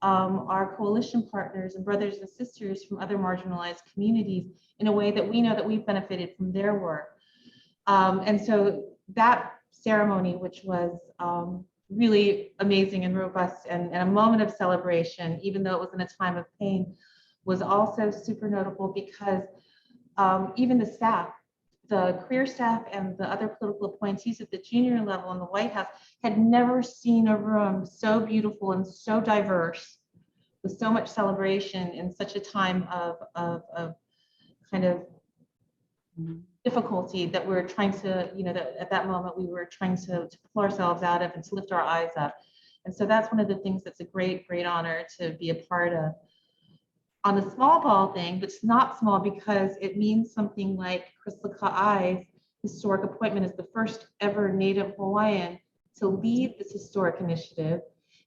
our coalition partners and brothers and sisters from other marginalized communities in a way that we know that we've benefited from their work. And so that ceremony, which was really amazing and robust and a moment of celebration, even though it was in a time of pain, was also super notable because even the staff, the career staff and the other political appointees at the junior level in the White House had never seen a room so beautiful and so diverse with so much celebration in such a time of kind of difficulty that we're trying to, that at that moment we were trying to pull ourselves out of and to lift our eyes up. And so that's one of the things that's a great, great honor to be a part of. On the small ball thing, but it's not small because it means something like Crystal Ka'ai's historic appointment as the first ever Native Hawaiian to lead this historic initiative,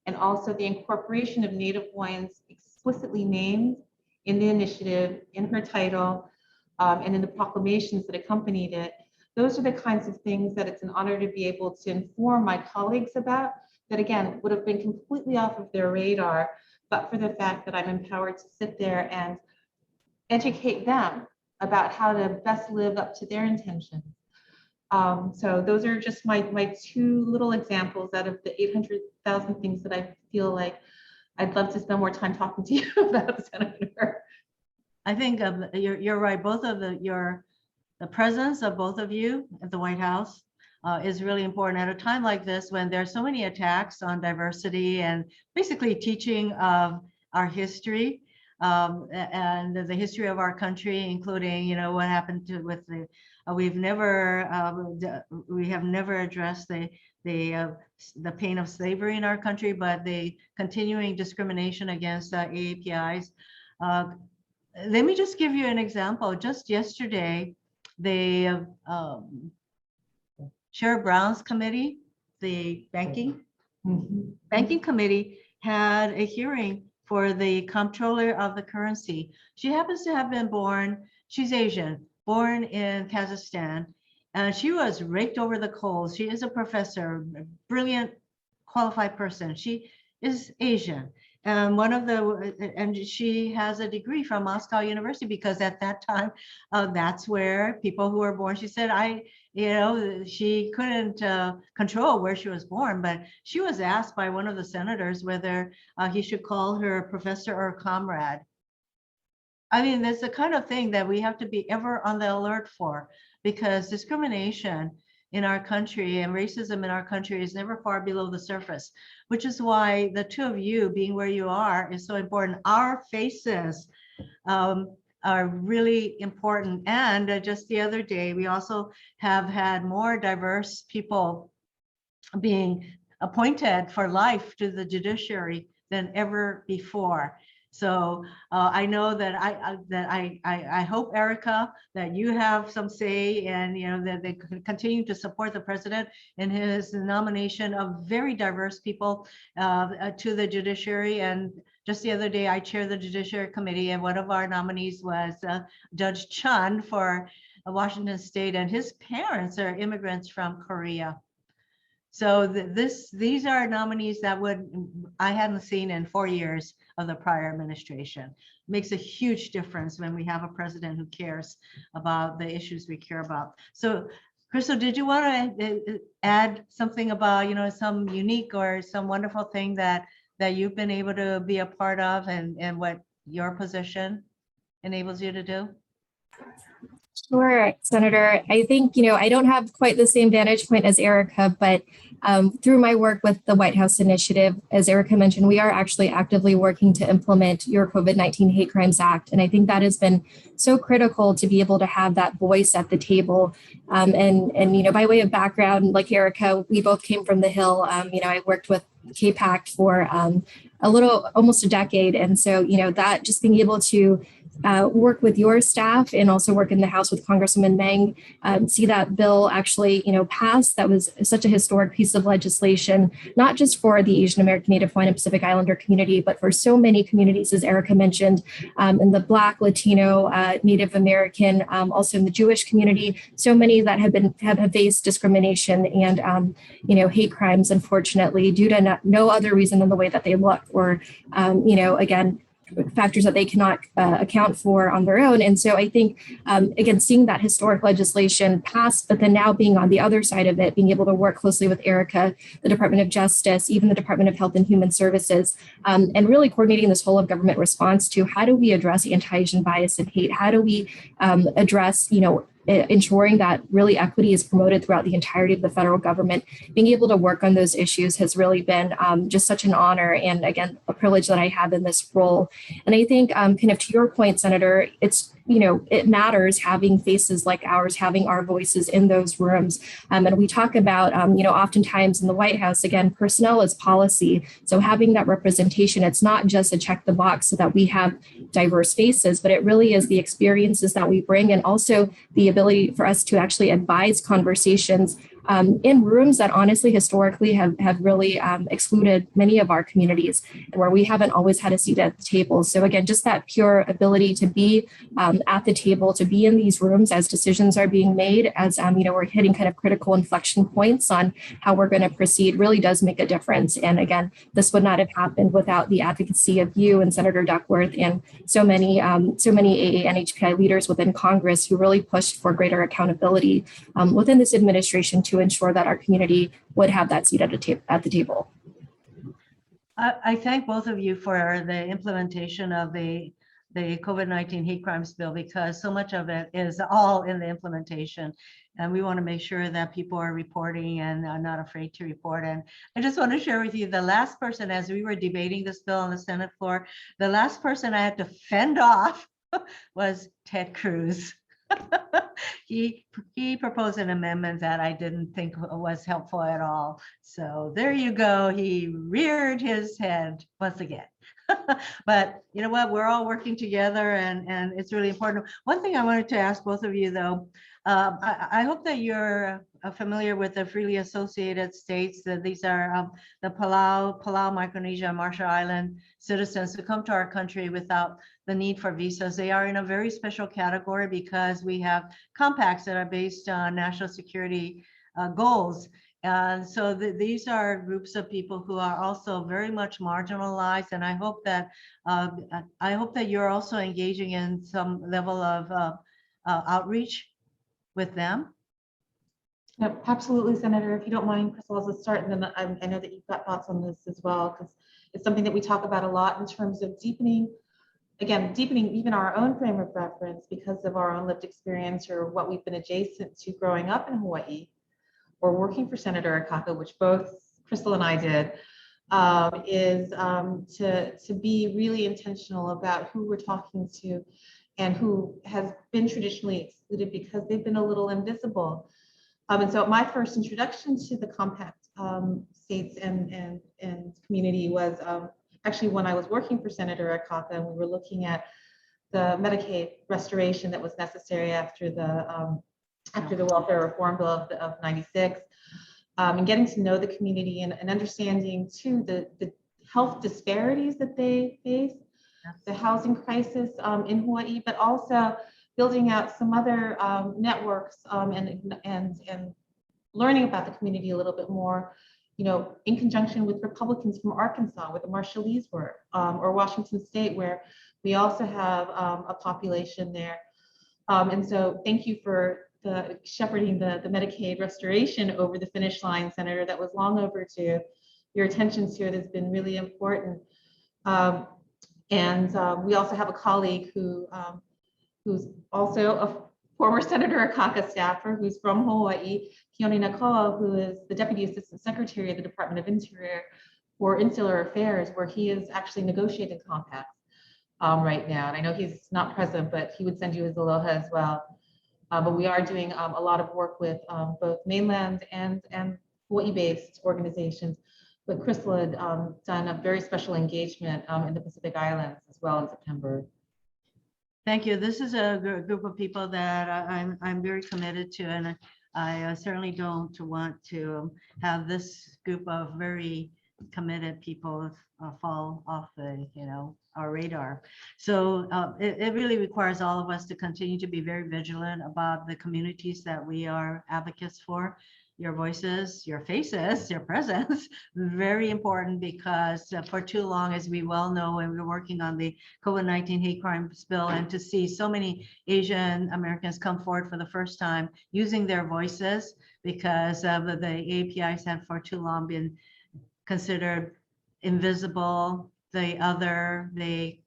and also the incorporation of Native Hawaiians explicitly named in the initiative, in her title, and in the proclamations that accompanied it. Those are the kinds of things that it's an honor to be able to inform my colleagues about that, again, would have been completely off of their radar, but for the fact that I'm empowered to sit there and educate them about how to best live up to their intentions. So those are just my two little examples out of the 800,000 things that I feel like I'd love to spend more time talking to you about, Senator. I think you're right. Both of the presence of both of you at the White House is really important at a time like this when there's so many attacks on diversity and basically teaching of our history and the history of our country, including, you know, what happened with the we have never addressed the pain of slavery in our country, but the continuing discrimination against AAPIs. Let me just give you an example. Just yesterday, the Sherrod Brown's committee, the banking committee, had a hearing for the comptroller of the currency. She happens to have been born, she's Asian, born in Kazakhstan, and she was raked over the coals. She is a professor, a brilliant, qualified person. She is Asian. And and she has a degree from Moscow University, because at that time, that's where people who were born, she said, she couldn't control where she was born, but she was asked by one of the senators whether he should call her professor or comrade. I mean, that's the kind of thing that we have to be ever on the alert for, because discrimination in our country and racism in our country is never far below the surface, which is why the two of you being where you are is so important. Our faces are really important. And just the other day, we also have had more diverse people being appointed for life to the judiciary than ever before. So I know that I hope, Erica, that you have some say, and that they continue to support the president in his nomination of very diverse people to the judiciary. And just the other day, I chaired the Judiciary Committee, and one of our nominees was Judge Chun for Washington State, and his parents are immigrants from Korea. So these are nominees that I hadn't seen in 4 years of the prior administration. It makes a huge difference when we have a president who cares about the issues we care about. So, Crystal, did you want to add something about, some unique or some wonderful thing that you've been able to be a part of, and what your position enables you to do? Sure, Senator. I think, I don't have quite the same vantage point as Erica, but through my work with the White House Initiative, as Erica mentioned, we are actually actively working to implement your COVID-19 Hate Crimes Act. And I think that has been so critical to be able to have that voice at the table. And by way of background, like Erica, we both came from the Hill. I worked with KPAC for almost a decade. And so, that just being able to work with your staff and also work in the House with Congresswoman Meng, see that bill actually, pass. That was such a historic piece of legislation, not just for the Asian American, Native Hawaiian, and Pacific Islander community, but for so many communities, as Erica mentioned, in the Black, Latino, Native American, also in the Jewish community, so many that have faced discrimination and, hate crimes, unfortunately, due to no other reason than the way that they look, or, again, factors that they cannot account for on their own. And so I think, again, seeing that historic legislation pass, but then now being on the other side of it, being able to work closely with Erica, the Department of Justice, even the Department of Health and Human Services, and really coordinating this whole of government response to how do we address anti-Asian bias and hate? How do we address, ensuring that really equity is promoted throughout the entirety of the federal government? Being able to work on those issues has really been just such an honor, and again, a privilege that I have in this role. And I think kind of to your point, Senator, it's, you know, it matters having faces like ours, having our voices in those rooms. And we talk about, you know, oftentimes in the White House, again, personnel is policy. So having that representation, it's not just a check the box so that we have diverse faces, but it really is the experiences that we bring and also the ability for us to actually advise conversations in rooms that honestly historically have really excluded many of our communities and where we haven't always had a seat at the table. So again, just that pure ability to be at the table, to be in these rooms as decisions are being made, as you know, we're hitting kind of critical inflection points on how we're going to proceed really does make a difference. And again, this would not have happened without the advocacy of you and Senator Duckworth and so many AA and HPI leaders within Congress who really pushed for greater accountability within this administration to ensure that our community would have that seat at the table. I thank both of you for the implementation of the COVID-19 hate crimes bill, because so much of it is all in the implementation. And we want to make sure that people are reporting and are not afraid to report. And I just want to share with you, the last person, as we were debating this bill on the Senate floor, the last person I had to fend off was Ted Cruz. He proposed an amendment that I didn't think was helpful at all. So there you go. He reared his head once again. But you know what? We're all working together, and it's really important. One thing I wanted to ask both of you, though, I hope that you're familiar with the freely associated states. That these are the Palau, Micronesia, and Marshall Island citizens who come to our country without the need for visas. They are in a very special category because we have compacts that are based on national security goals. And so these are groups of people who are also very much marginalized. And I hope that you're also engaging in some level of outreach with them. No, absolutely, Senator. If you don't mind, Crystal, let's start. And then I know that you've got thoughts on this as well, because it's something that we talk about a lot in terms of deepening even our own frame of reference because of our own lived experience or what we've been adjacent to growing up in Hawaii or working for Senator Akaka, which both Crystal and I did, is to be really intentional about who we're talking to and who has been traditionally excluded because they've been a little invisible. And so my first introduction to the compact states and community was actually when I was working for Senator Akaka, and we were looking at the Medicaid restoration that was necessary after the welfare reform bill of '96, and getting to know the community and understanding too the health disparities that they face, the housing crisis in Hawaii, but also building out some other networks and learning about the community a little bit more, you know, in conjunction with Republicans from Arkansas, with the Marshallese work, or Washington State, where we also have a population there. And so thank you for shepherding the Medicaid restoration over the finish line, Senator. That was long overdue. Your attention to it has been really important. And we also have a colleague who's also a former Senator Akaka staffer, who's from Hawaii, Keone Nakoa, who is the Deputy Assistant Secretary of the Department of Interior for Insular Affairs, where he is actually negotiating compacts right now. And I know he's not present, but he would send you his aloha as well. But we are doing a lot of work with both mainland and Hawaii-based organizations. But Crystal had done a very special engagement in the Pacific Islands as well in September. Thank you. This is a group of people that I'm very committed to, and I certainly don't want to have this group of very committed people fall off our radar. So it really requires all of us to continue to be very vigilant about the communities that we are advocates for. Your voices, your faces, your presence, very important, because for too long, as we well know, when we were working on the COVID-19 hate crimes bill, and to see so many Asian Americans come forward for the first time using their voices, because of the APIs have for too long been considered invisible, the other, they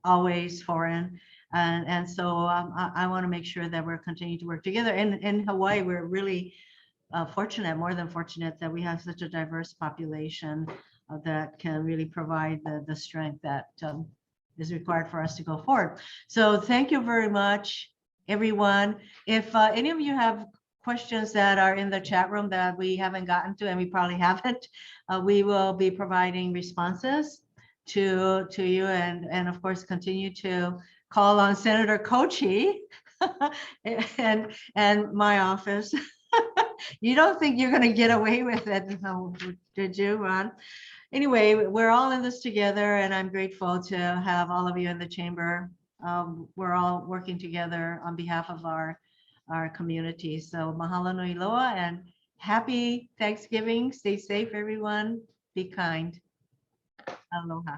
always foreign. And so I want to make sure that we're continuing to work together. In Hawaii, we're really fortunate, more than fortunate, that we have such a diverse population that can really provide the strength that is required for us to go forward. So thank you very much, everyone. If any of you have questions that are in the chat room that we haven't gotten to, and we probably haven't, we will be providing responses to you, and of course continue to call on Senator Kochi and my office. You don't think you're going to get away with it, did you, Ron? Anyway, we're all in this together, and I'm grateful to have all of you in the chamber. We're all working together on behalf of our community. So mahalo nui loa and happy Thanksgiving. Stay safe, everyone. Be kind. Aloha.